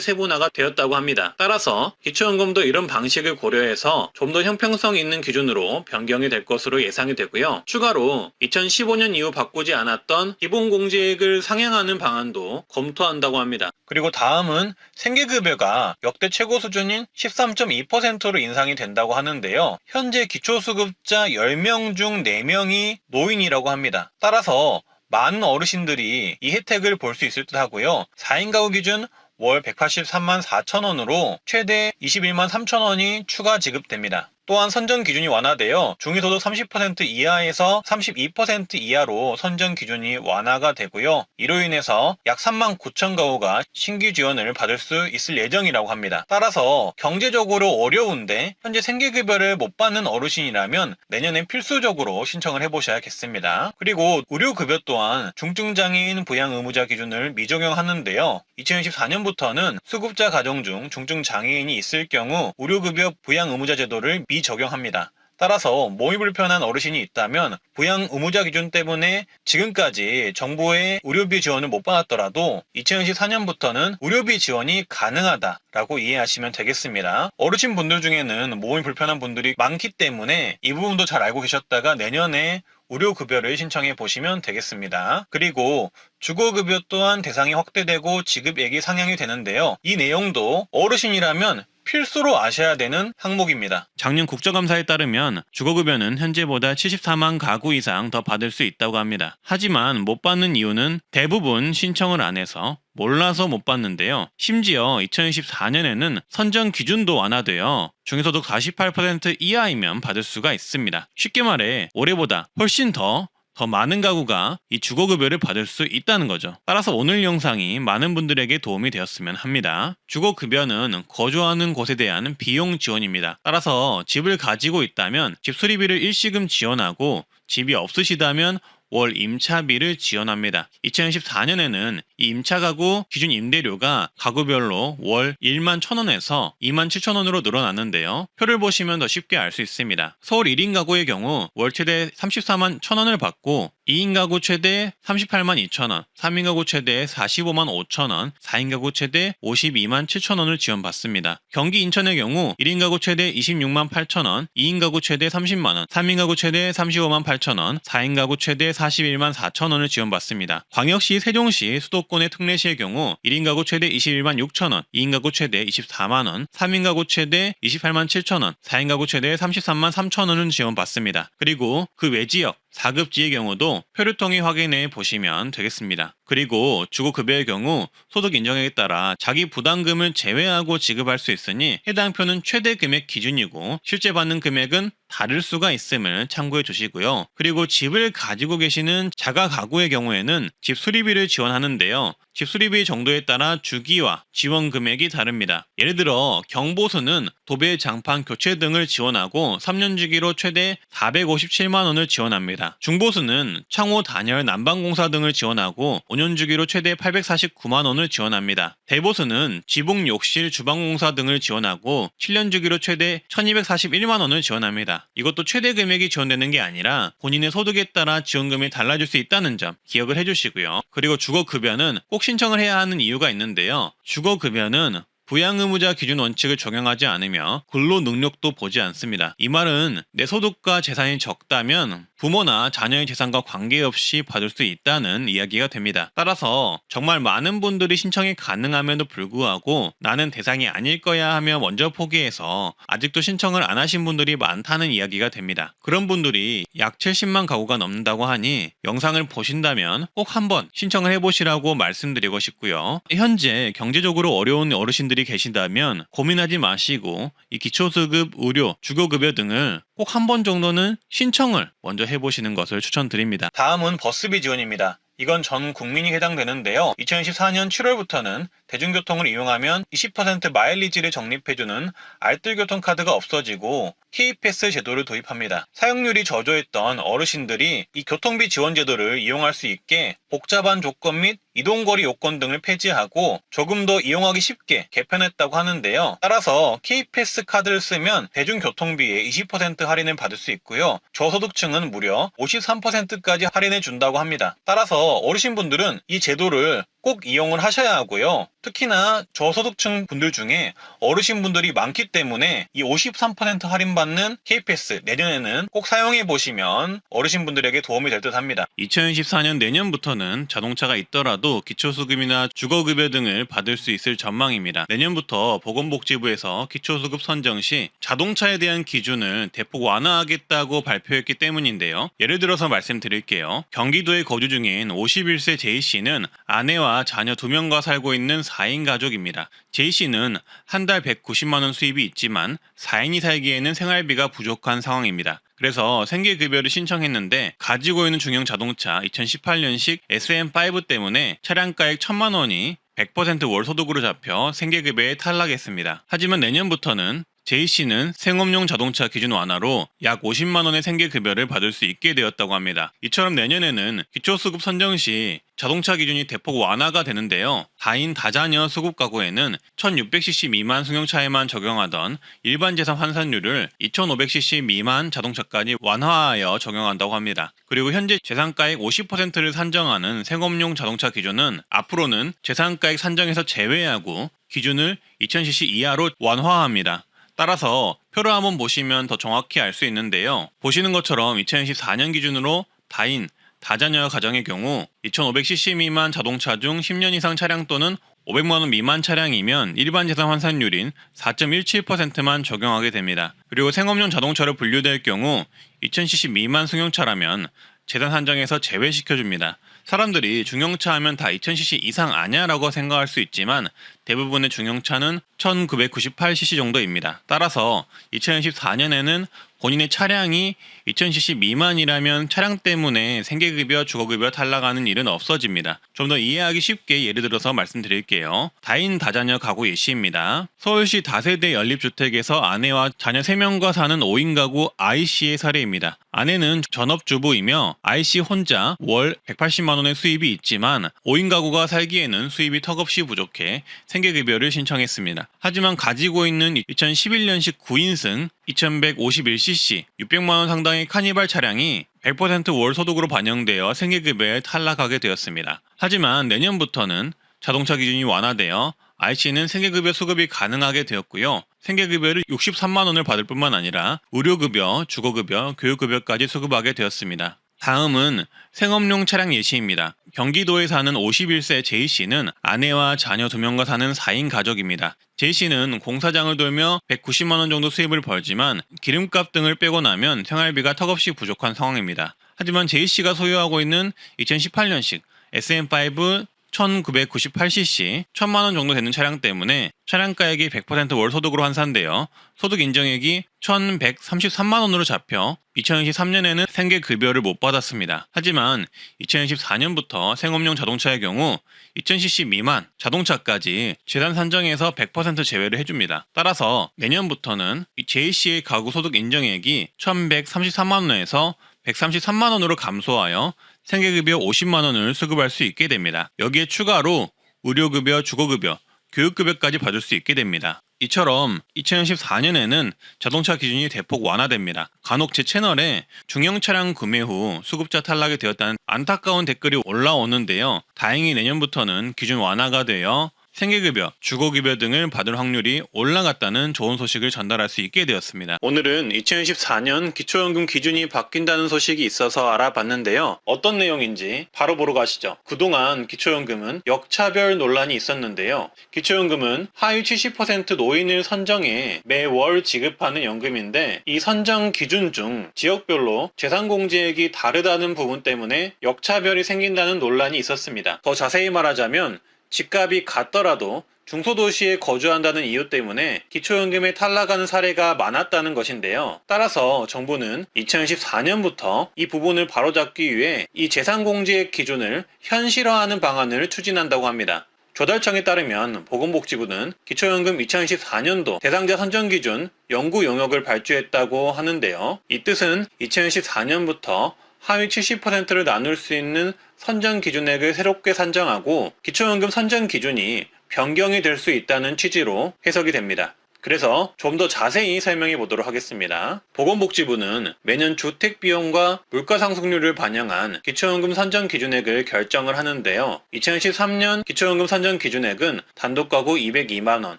세분화가 되었다고 합니다. 따라서 기초연금도 이런 방식을 고려해서 좀 더 형평성 있는 기준으로 변경이 될 것으로 예상이 되고요. 추가로 2015년 이후 바꾸지 않았던 기본공제액을 상향하는 방안도 검토한다고 합니다. 그리고 다음은 생계급여가 역대 최고 수준인 13.2%로 인상이 된다고 하는데요. 현재 기초수급자 10명 중 4명이 노인이라고 합니다. 따라서 많은 어르신들이 이 혜택을 볼 수 있을 듯 하고요. 4인 가구 기준 월 183만 4천 원으로 최대 21만 3천 원이 추가 지급됩니다. 또한 선정 기준이 완화되어 중위소득 30% 이하에서 32% 이하로 선정 기준이 완화가 되고요. 이로 인해서 약 3만 9천 가구가 신규 지원을 받을 수 있을 예정이라고 합니다. 따라서 경제적으로 어려운데 현재 생계급여를 못 받는 어르신이라면 내년에 필수적으로 신청을 해보셔야겠습니다. 그리고 의료급여 또한 중증장애인 부양의무자 기준을 미적용하는데요. 2024년부터는 수급자 가정 중 중증장애인이 있을 경우 의료급여 부양의무자 제도를 미적용합니다. 따라서 몸이 불편한 어르신이 있다면 부양 의무자 기준 때문에 지금까지 정부의 의료비 지원을 못 받았더라도 2024년부터는 의료비 지원이 가능하다라고 이해하시면 되겠습니다. 어르신분들 중에는 몸이 불편한 분들이 많기 때문에 이 부분도 잘 알고 계셨다가 내년에 의료급여를 신청해 보시면 되겠습니다. 그리고 주거급여 또한 대상이 확대되고 지급액이 상향이 되는데요. 이 내용도 어르신이라면 필수로 아셔야 되는 항목입니다. 작년 국정감사에 따르면 주거급여는 현재보다 74만 가구 이상 더 받을 수 있다고 합니다. 하지만 못 받는 이유는 대부분 신청을 안 해서 몰라서 못 받는데요. 심지어 2024년에는 선정 기준도 완화되어 중위소득 48% 이하이면 받을 수가 있습니다. 쉽게 말해 올해보다 훨씬 더 많은 가구가 이 주거급여를 받을 수 있다는 거죠. 따라서 오늘 영상이 많은 분들에게 도움이 되었으면 합니다. 주거급여는 거주하는 곳에 대한 비용 지원입니다. 따라서 집을 가지고 있다면 집 수리비를 일시금 지원하고 집이 없으시다면 월 임차비를 지원합니다. 2014년에는 이 임차가구 기준 임대료가 가구별로 월 1만 1,000원에서 2만 7,000원으로 늘어났는데요. 표를 보시면 더 쉽게 알 수 있습니다. 서울 1인 가구의 경우 월 최대 34만 1,000원을 받고 2인 가구 최대 38만 2천원, 3인 가구 최대 45만 5천원, 4인 가구 최대 52만 7천원을 지원받습니다. 경기 인천의 경우 1인 가구 최대 26만 8천원, 2인 가구 최대 30만원, 3인 가구 최대 35만 8천원, 4인 가구 최대 41만 4천원을 지원받습니다. 광역시 세종시 수도권의 특례시의 경우 1인 가구 최대 21만 6천원, 2인 가구 최대 24만원, 3인 가구 최대 28만 7천원, 4인 가구 최대 33만 3천원을 지원받습니다. 그리고 그 외지역 4급지의 경우도 표를 통해 확인해 보시면 되겠습니다. 그리고 주거급여의 경우 소득 인정액에 따라 자기 부담금을 제외하고 지급할 수 있으니 해당 표는 최대 금액 기준이고 실제 받는 금액은 다를 수가 있음을 참고해 주시고요. 그리고 집을 가지고 계시는 자가 가구의 경우에는 집 수리비를 지원하는데요. 집 수리비 정도에 따라 주기와 지원 금액이 다릅니다. 예를 들어 경보수는 도배, 장판, 교체 등을 지원하고 3년 주기로 최대 457만 원을 지원합니다. 중보수는 창호, 단열, 난방공사 등을 지원하고 5년 주기로 최대 849만 원을 지원합니다. 대보수는 지붕, 욕실, 주방공사 등을 지원하고 7년 주기로 최대 1241만 원을 지원합니다. 이것도 최대 금액이 지원되는 게 아니라 본인의 소득에 따라 지원금이 달라질 수 있다는 점 기억을 해주시고요. 그리고 주거급여는 꼭 신청을 해야 하는 이유가 있는데요. 주거급여는 부양의무자 기준 원칙을 적용하지 않으며 근로 능력도 보지 않습니다. 이 말은 내 소득과 재산이 적다면 부모나 자녀의 재산과 관계없이 받을 수 있다는 이야기가 됩니다. 따라서 정말 많은 분들이 신청이 가능함에도 불구하고 나는 대상이 아닐 거야 하며 먼저 포기해서 아직도 신청을 안 하신 분들이 많다는 이야기가 됩니다. 그런 분들이 약 70만 가구가 넘는다고 하니 영상을 보신다면 꼭 한번 신청을 해보시라고 말씀드리고 싶고요. 현재 경제적으로 어려운 어르신들이 계신다면 고민하지 마시고 이 기초수급, 의료, 주거급여 등을 꼭 한 번 정도는 신청을 먼저 해보시는 것을 추천드립니다. 다음은 버스비 지원입니다. 이건 전 국민이 해당되는데요. 2024년 7월부터는 대중교통을 이용하면 20% 마일리지를 적립해주는 알뜰교통카드가 없어지고 K패스 제도를 도입합니다. 사용률이 저조했던 어르신들이 이 교통비 지원 제도를 이용할 수 있게 복잡한 조건 및 이동거리 요건 등을 폐지하고 조금 더 이용하기 쉽게 개편했다고 하는데요. 따라서 K패스 카드를 쓰면 대중교통비의 20% 할인을 받을 수 있고요. 저소득층은 무려 53%까지 할인해 준다고 합니다. 따라서 어르신분들은 이 제도를 꼭 이용을 하셔야 하고요. 특히나 저소득층 분들 중에 어르신분들이 많기 때문에 이 53% 할인받는 K패스 내년에는 꼭 사용해 보시면 어르신분들에게 도움이 될 듯 합니다. 2024년 내년부터는 자동차가 있더라도 기초수급이나 주거급여 등을 받을 수 있을 전망입니다. 내년부터 보건복지부에서 기초수급 선정 시 자동차에 대한 기준을 대폭 완화하겠다고 발표했기 때문인데요. 예를 들어서 말씀드릴게요. 경기도에 거주 중인 51세 J씨는 아내와 자녀 2명과 살고 있는 4인 가족입니다. J씨는 한 달 190만원 수입이 있지만 4인이 살기에는 생활비가 부족한 상황입니다. 그래서 생계급여를 신청했는데 가지고 있는 중형 자동차 2018년식 SM5 때문에 차량가액 1,000만원이 100% 월소득으로 잡혀 생계급여에 탈락했습니다. 하지만 내년부터는 J씨는 생업용 자동차 기준 완화로 약 50만원의 생계급여를 받을 수 있게 되었다고 합니다. 이처럼 내년에는 기초수급 선정 시 자동차 기준이 대폭 완화가 되는데요. 다인 다자녀 수급 가구에는 1600cc 미만 승용차에만 적용하던 일반 재산 환산율을 2500cc 미만 자동차까지 완화하여 적용한다고 합니다. 그리고 현재 재산가액 50%를 산정하는 생업용 자동차 기준은 앞으로는 재산가액 산정에서 제외하고 기준을 2000cc 이하로 완화합니다. 따라서 표를 한번 보시면 더 정확히 알 수 있는데요. 보시는 것처럼 2024년 기준으로 다인, 다자녀 가정의 경우 2500cc 미만 자동차 중 10년 이상 차량 또는 500만원 미만 차량이면 일반 재산 환산율인 4.17%만 적용하게 됩니다. 그리고 생업용 자동차로 분류될 경우 2000cc 미만 승용차라면 재산 산정에서 제외시켜줍니다. 사람들이 중형차 하면 다 2000cc 이상 아냐 라고 생각할 수 있지만 대부분의 중형차는 1998cc 정도입니다. 따라서 2014년에는 본인의 차량이 2000cc 미만이라면 차량 때문에 생계급여, 주거급여 탈락하는 일은 없어집니다. 좀 더 이해하기 쉽게 예를 들어서 말씀드릴게요. 다인 다자녀 가구 예시입니다. 서울시 다세대 연립주택에서 아내와 자녀 3명과 사는 5인 가구 I씨의 사례입니다. 아내는 전업주부이며 I씨 혼자 월 180만원의 수입이 있지만 5인 가구가 살기에는 수입이 턱없이 부족해 생계급여를 신청했습니다. 하지만 가지고 있는 2011년식 9인승 2151cc 600만원 상당의 카니발 차량이 100% 월소득으로 반영되어 생계급여에 탈락하게 되었습니다. 하지만 내년부터는 자동차 기준이 완화되어 I씨는 생계급여 수급이 가능하게 되었고요. 생계급여를 63만원을 받을 뿐만 아니라 의료급여, 주거급여, 교육급여까지 수급하게 되었습니다. 다음은 생업용 차량 예시입니다. 경기도에 사는 51세 J씨는 아내와 자녀 2명과 사는 4인 가족입니다. J씨는 공사장을 돌며 190만원 정도 수입을 벌지만 기름값 등을 빼고 나면 생활비가 턱없이 부족한 상황입니다. 하지만 제이씨가 소유하고 있는 2018년식 SM5 1998cc 1000만원 정도 되는 차량 때문에 차량가액이 100% 월소득으로 환산되어 소득 인정액이 1133만원으로 잡혀 2023년에는 생계급여를 못 받았습니다. 하지만 2024년부터 생업용 자동차의 경우 2000cc 미만 자동차까지 재산 산정에서 100% 제외를 해줍니다. 따라서 내년부터는 JC의 가구 소득 인정액이 1133만원에서 133만원으로 감소하여 생계급여 50만원을 수급할 수 있게 됩니다. 여기에 추가로 의료급여, 주거급여, 교육급여까지 받을 수 있게 됩니다. 이처럼 2014년에는 자동차 기준이 대폭 완화됩니다. 간혹 제 채널에 중형 차량 구매 후 수급자 탈락이 되었다는 안타까운 댓글이 올라오는데요. 다행히 내년부터는 기준 완화가 되어 생계급여, 주거급여 등을 받을 확률이 올라갔다는 좋은 소식을 전달할 수 있게 되었습니다. 오늘은 2014년 기초연금 기준이 바뀐다는 소식이 있어서 알아봤는데요. 어떤 내용인지 바로 보러 가시죠. 그동안 기초연금은 역차별 논란이 있었는데요. 기초연금은 하위 70% 노인을 선정해 매월 지급하는 연금인데 이 선정 기준 중 지역별로 재산공제액이 다르다는 부분 때문에 역차별이 생긴다는 논란이 있었습니다. 더 자세히 말하자면 집값이 같더라도 중소도시에 거주한다는 이유 때문에 기초연금에 탈락하는 사례가 많았다는 것인데요. 따라서 정부는 2014년부터 이 부분을 바로잡기 위해 이 재산공제액 기준을 현실화하는 방안을 추진한다고 합니다. 조달청에 따르면 보건복지부는 기초연금 2014년도 대상자 선정 기준 연구 용역을 발주했다고 하는데요. 이 뜻은 2014년부터 하위 70%를 나눌 수 있는 선정 기준액을 새롭게 산정하고 기초연금 선정 기준이 변경이 될 수 있다는 취지로 해석이 됩니다. 그래서 좀 더 자세히 설명해 보도록 하겠습니다. 보건복지부는 매년 주택비용과 물가상승률을 반영한 기초연금 선정 기준액을 결정을 하는데요. 2013년 기초연금 선정 기준액은 단독가구 202만원,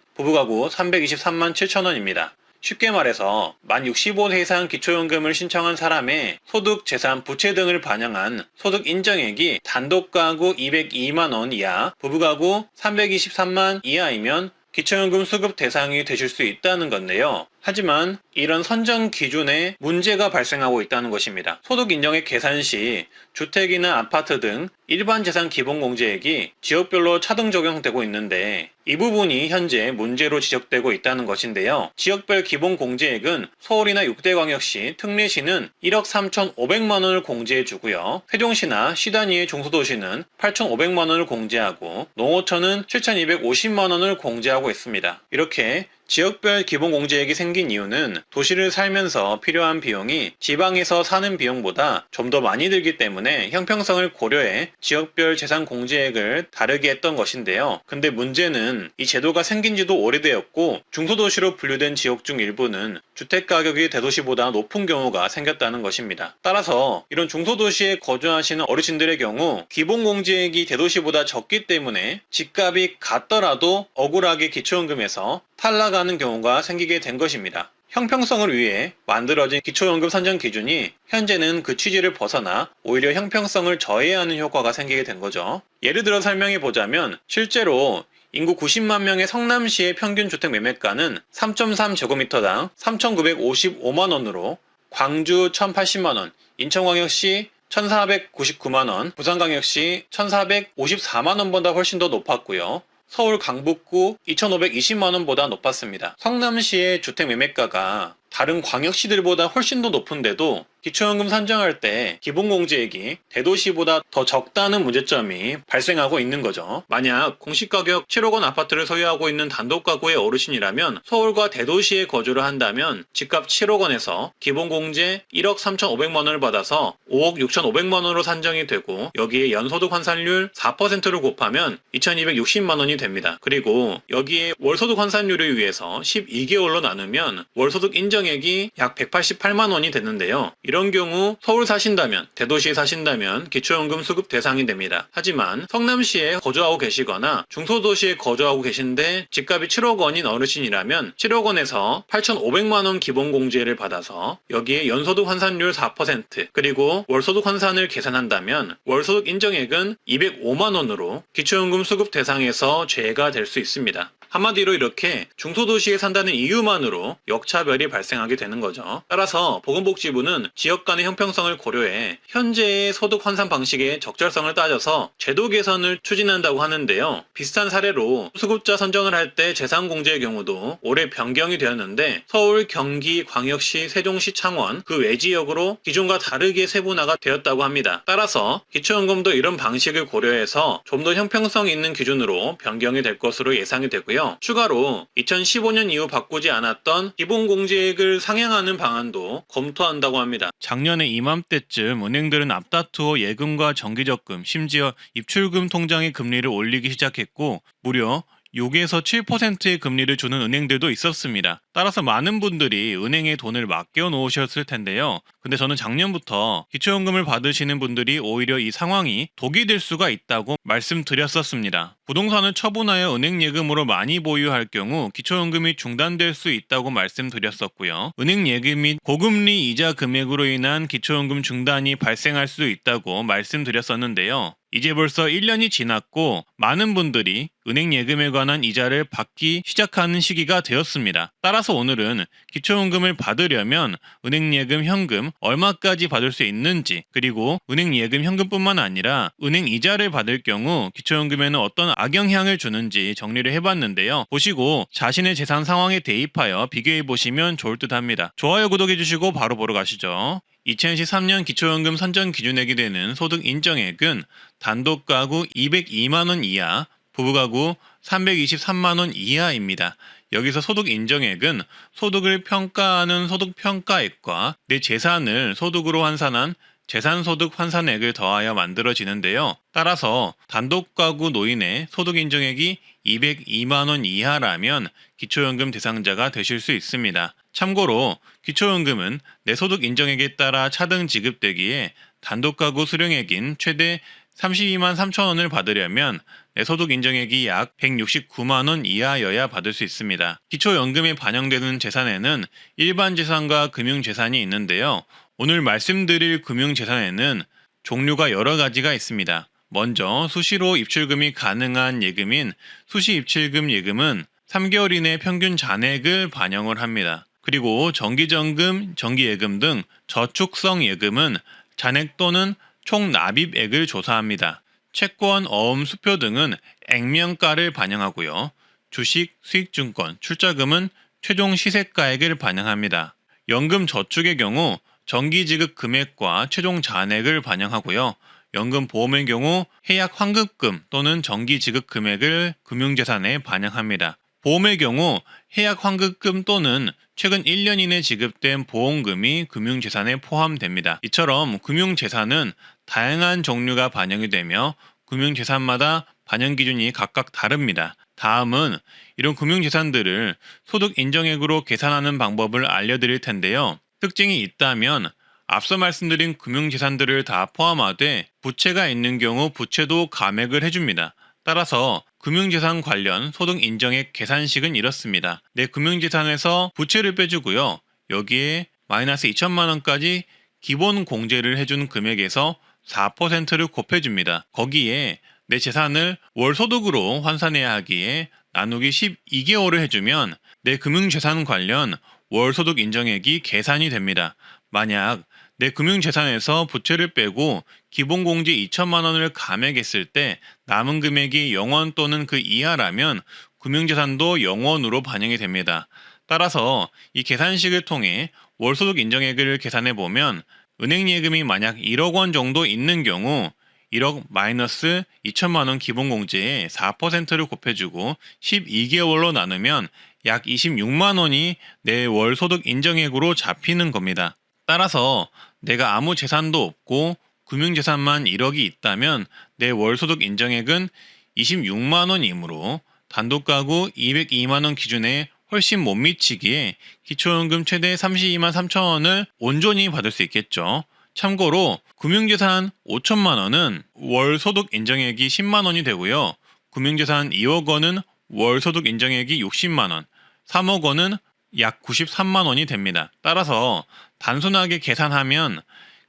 부부가구 323만 7천원입니다. 쉽게 말해서 만 65세 이상 기초연금을 신청한 사람의 소득, 재산, 부채 등을 반영한 소득 인정액이 단독가구 202만원 이하, 부부가구 323만 이하이면 기초연금 수급 대상이 되실 수 있다는 건데요. 하지만 이런 선정 기준에 문제가 발생하고 있다는 것입니다. 소득 인정액 계산 시 주택이나 아파트 등 일반 재산 기본공제액이 지역별로 차등 적용되고 있는데 이 부분이 현재 문제로 지적되고 있다는 것인데요. 지역별 기본공제액은 서울이나 6대광역시, 특례시는 1억 3,500만원을 공제해주고요. 세종시나 시 단위의 중소도시는 8,500만원을 공제하고 농어촌은 7,250만원을 공제하고 있습니다. 이렇게 지역별 기본공제액이 생긴 이유는 도시를 살면서 필요한 비용이 지방에서 사는 비용보다 좀 더 많이 들기 때문에 형평성을 고려해 지역별 재산공제액을 다르게 했던 것인데요. 근데 문제는 이 제도가 생긴 지도 오래되었고 중소도시로 분류된 지역 중 일부는 주택가격이 대도시보다 높은 경우가 생겼다는 것입니다. 따라서 이런 중소도시에 거주하시는 어르신들의 경우 기본공제액이 대도시보다 적기 때문에 집값이 같더라도 억울하게 기초연금에서 탈락하는 경우가 생기게 된 것입니다. 형평성을 위해 만들어진 기초연금 선정 기준이 현재는 그 취지를 벗어나 오히려 형평성을 저해하는 효과가 생기게 된 거죠. 예를 들어 설명해 보자면 실제로 인구 90만 명의 성남시의 평균 주택 매매가는 3.3제곱미터당 3,955만원으로 광주 1,080만원, 인천광역시 1,499만원, 부산광역시 1,454만원보다 훨씬 더 높았고요. 서울 강북구 2,520만원보다 높았습니다. 성남시의 주택 매매가가 다른 광역시들보다 훨씬 더 높은데도 기초연금 산정할 때 기본공제액이 대도시보다 더 적다는 문제점이 발생하고 있는 거죠. 만약 공시가격 7억 원 아파트를 소유하고 있는 단독가구의 어르신이라면 서울과 대도시에 거주를 한다면 집값 7억 원에서 기본공제 1억 3,500만 원을 받아서 5억 6,500만 원으로 산정이 되고 여기에 연소득 환산율 4%를 곱하면 2,260만 원이 됩니다. 그리고 여기에 월소득 환산율을 위해서 12개월로 나누면 월소득 인정액이 약 188만 원이 되는데요. 이런 경우 서울 사신다면, 대도시에 사신다면 기초연금 수급 대상이 됩니다. 하지만 성남시에 거주하고 계시거나 중소도시에 거주하고 계신데 집값이 7억 원인 어르신이라면 7억 원에서 8,500만 원 기본공제를 받아서 여기에 연소득 환산율 4% 그리고 월소득 환산을 계산한다면 월소득 인정액은 205만 원으로 기초연금 수급 대상에서 제외가 될 수 있습니다. 한마디로 이렇게 중소도시에 산다는 이유만으로 역차별이 발생하게 되는 거죠. 따라서 보건복지부는 지역 간의 형평성을 고려해 현재의 소득 환산 방식의 적절성을 따져서 제도 개선을 추진한다고 하는데요. 비슷한 사례로 수급자 선정을 할 때 재산공제의 경우도 올해 변경이 되었는데 서울, 경기, 광역시, 세종시, 창원 그 외 지역으로 기존과 다르게 세분화가 되었다고 합니다. 따라서 기초연금도 이런 방식을 고려해서 좀 더 형평성 있는 기준으로 변경이 될 것으로 예상이 되고요. 추가로 2015년 이후 바꾸지 않았던 기본공제액을 상향하는 방안도 검토한다고 합니다. 작년에 이맘때쯤 은행들은 앞다투어 예금과 정기적금, 심지어 입출금 통장의 금리를 올리기 시작했고 무려 6에서 7%의 금리를 주는 은행들도 있었습니다. 따라서 많은 분들이 은행에 돈을 맡겨 놓으셨을 텐데요. 근데 저는 작년부터 기초연금을 받으시는 분들이 오히려 이 상황이 독이 될 수가 있다고 말씀드렸었습니다. 부동산을 처분하여 은행 예금으로 많이 보유할 경우 기초연금이 중단될 수 있다고 말씀드렸었고요. 은행 예금 및 고금리 이자 금액으로 인한 기초연금 중단이 발생할 수 있다고 말씀드렸었는데요. 이제 벌써 1년이 지났고 많은 분들이 은행 예금에 관한 이자를 받기 시작하는 시기가 되었습니다. 따라서 오늘은 기초연금을 받으려면 은행 예금 현금 얼마까지 받을 수 있는지, 그리고 은행 예금 현금뿐만 아니라 은행 이자를 받을 경우 기초연금에는 어떤 악영향을 주는지 정리를 해봤는데요. 보시고 자신의 재산 상황에 대입하여 비교해보시면 좋을 듯 합니다. 좋아요, 구독해주시고 바로 보러 가시죠. 2013년 기초연금 선정 기준액이 되는 소득 인정액은 단독 가구 202만원 이하, 부부가구 323만원 이하입니다. 여기서 소득 인정액은 소득을 평가하는 소득평가액과 내 재산을 소득으로 환산한 재산소득 환산액을 더하여 만들어지는데요. 따라서 단독 가구 노인의 소득 인정액이 202만원 이하라면 기초연금 대상자가 되실 수 있습니다. 참고로 기초연금은 내 소득 인정액에 따라 차등 지급되기에 단독 가구 수령액인 최대 32만 3천 원을 받으려면 내 소득 인정액이 약 169만원 이하여야 받을 수 있습니다. 기초연금에 반영되는 재산에는 일반 재산과 금융재산이 있는데요. 오늘 말씀드릴 금융재산에는 종류가 여러 가지가 있습니다. 먼저 수시로 입출금이 가능한 예금인 수시입출금 예금은 3개월 이내 평균 잔액을 반영을 합니다. 그리고 정기정금, 정기예금 등 저축성 예금은 잔액 또는 총 납입액을 조사합니다. 채권, 어음, 수표 등은 액면가를 반영하고요. 주식, 수익증권, 출자금은 최종 시세가액을 반영합니다. 연금 저축의 경우 정기지급 금액과 최종 잔액을 반영하고요. 연금 보험의 경우 해약 환급금 또는 정기지급 금액을 금융재산에 반영합니다. 보험의 경우 해약 환급금 또는 최근 1년 이내 지급된 보험금이 금융재산에 포함됩니다. 이처럼 금융재산은 다양한 종류가 반영이 되며 금융재산마다 반영 기준이 각각 다릅니다. 다음은 이런 금융재산들을 소득 인정액으로 계산하는 방법을 알려드릴 텐데요. 특징이 있다면 앞서 말씀드린 금융재산들을 다 포함하되 부채가 있는 경우 부채도 감액을 해줍니다. 따라서 금융재산 관련 소득 인정액 계산식은 이렇습니다. 내 금융재산에서 부채를 빼주고요. 여기에 마이너스 2천만 원까지 기본 공제를 해준 금액에서 4%를 곱해줍니다. 거기에 내 재산을 월 소득으로 환산해야 하기에 나누기 12개월을 해주면 내 금융재산 관련 월 소득 인정액이 계산이 됩니다. 만약 내 금융재산에서 부채를 빼고 기본공제 2천만 원을 감액했을 때 남은 금액이 0원 또는 그 이하라면 금융재산도 0원으로 반영이 됩니다. 따라서 이 계산식을 통해 월소득 인정액을 계산해 보면 은행 예금이 만약 1억 원 정도 있는 경우 1억 마이너스 2천만 원 기본공제에 4%를 곱해주고 12개월로 나누면 약 26만 원이 내 월소득 인정액으로 잡히는 겁니다. 따라서 내가 아무 재산도 없고 금융재산만 1억이 있다면 내 월소득 인정액은 26만 원이므로 단독가구 202만 원 기준에 훨씬 못 미치기에 기초연금 최대 32만 3천 원을 온전히 받을 수 있겠죠. 참고로 금융재산 5천만 원은 월소득 인정액이 10만 원이 되고요. 금융재산 2억 원은 월소득 인정액이 60만 원, 3억 원은 약 93만 원이 됩니다. 따라서 단순하게 계산하면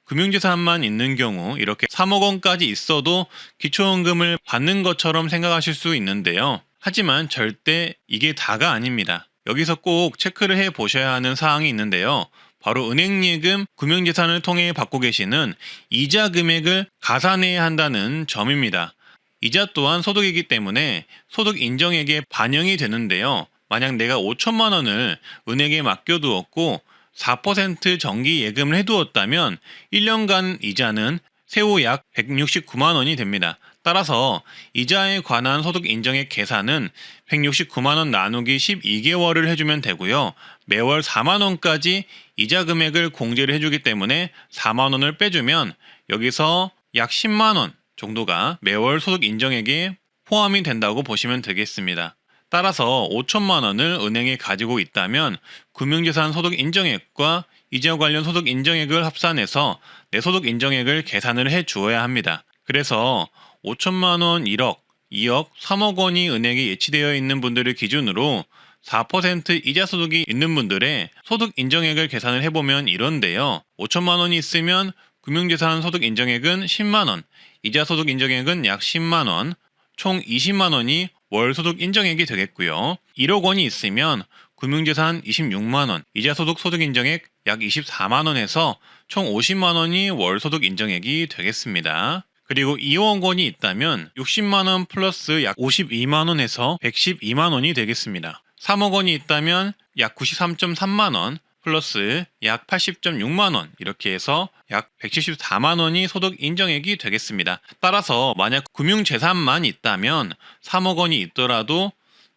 금융재산만 있는 경우 이렇게 3억 원까지 있어도 기초연금을 받는 것처럼 생각하실 수 있는데요. 하지만 절대 이게 다가 아닙니다. 여기서 꼭 체크를 해 보셔야 하는 사항이 있는데요. 바로 은행예금, 금융재산을 통해 받고 계시는 이자 금액을 가산해야 한다는 점입니다. 이자 또한 소득이기 때문에 소득 인정액에 반영이 되는데요. 만약 내가 5천만 원을 은행에 맡겨두었고 4% 정기 예금을 해두었다면 1년간 이자는 세후 약 169만 원이 됩니다. 따라서 이자에 관한 소득 인정액 계산은 169만 원 나누기 12개월을 해주면 되고요. 매월 4만 원까지 이자 금액을 공제를 해주기 때문에 4만 원을 빼주면 여기서 약 10만 원 정도가 매월 소득 인정액에 포함이 된다고 보시면 되겠습니다. 따라서 5천만 원을 은행에 가지고 있다면 금융재산 소득 인정액과 이자 관련 소득 인정액을 합산해서 내 소득 인정액을 계산을 해 주어야 합니다. 그래서 5천만 원 1억, 2억, 3억 원이 은행에 예치되어 있는 분들을 기준으로 4% 이자 소득이 있는 분들의 소득 인정액을 계산을 해보면 이런데요. 5천만 원이 있으면 금융재산 소득 인정액은 10만 원, 이자 소득 인정액은 약 10만 원, 총 20만 원이 월 소득 인정액이 되겠고요. 1억 원이 있으면 금융재산 26만 원, 이자 소득 인정액 약 24만 원에서 총 50만 원이 월 소득 인정액이 되겠습니다. 그리고 2억 원이 있다면 60만 원 플러스 약 52만 원에서 112만 원이 되겠습니다. 3억 원이 있다면 약 93.3만 원 플러스 약 80.6만 원 이렇게 해서 약 174만 원이 소득 인정액이 되겠습니다. 따라서 만약 금융재산만 있다면 3억 원이 있더라도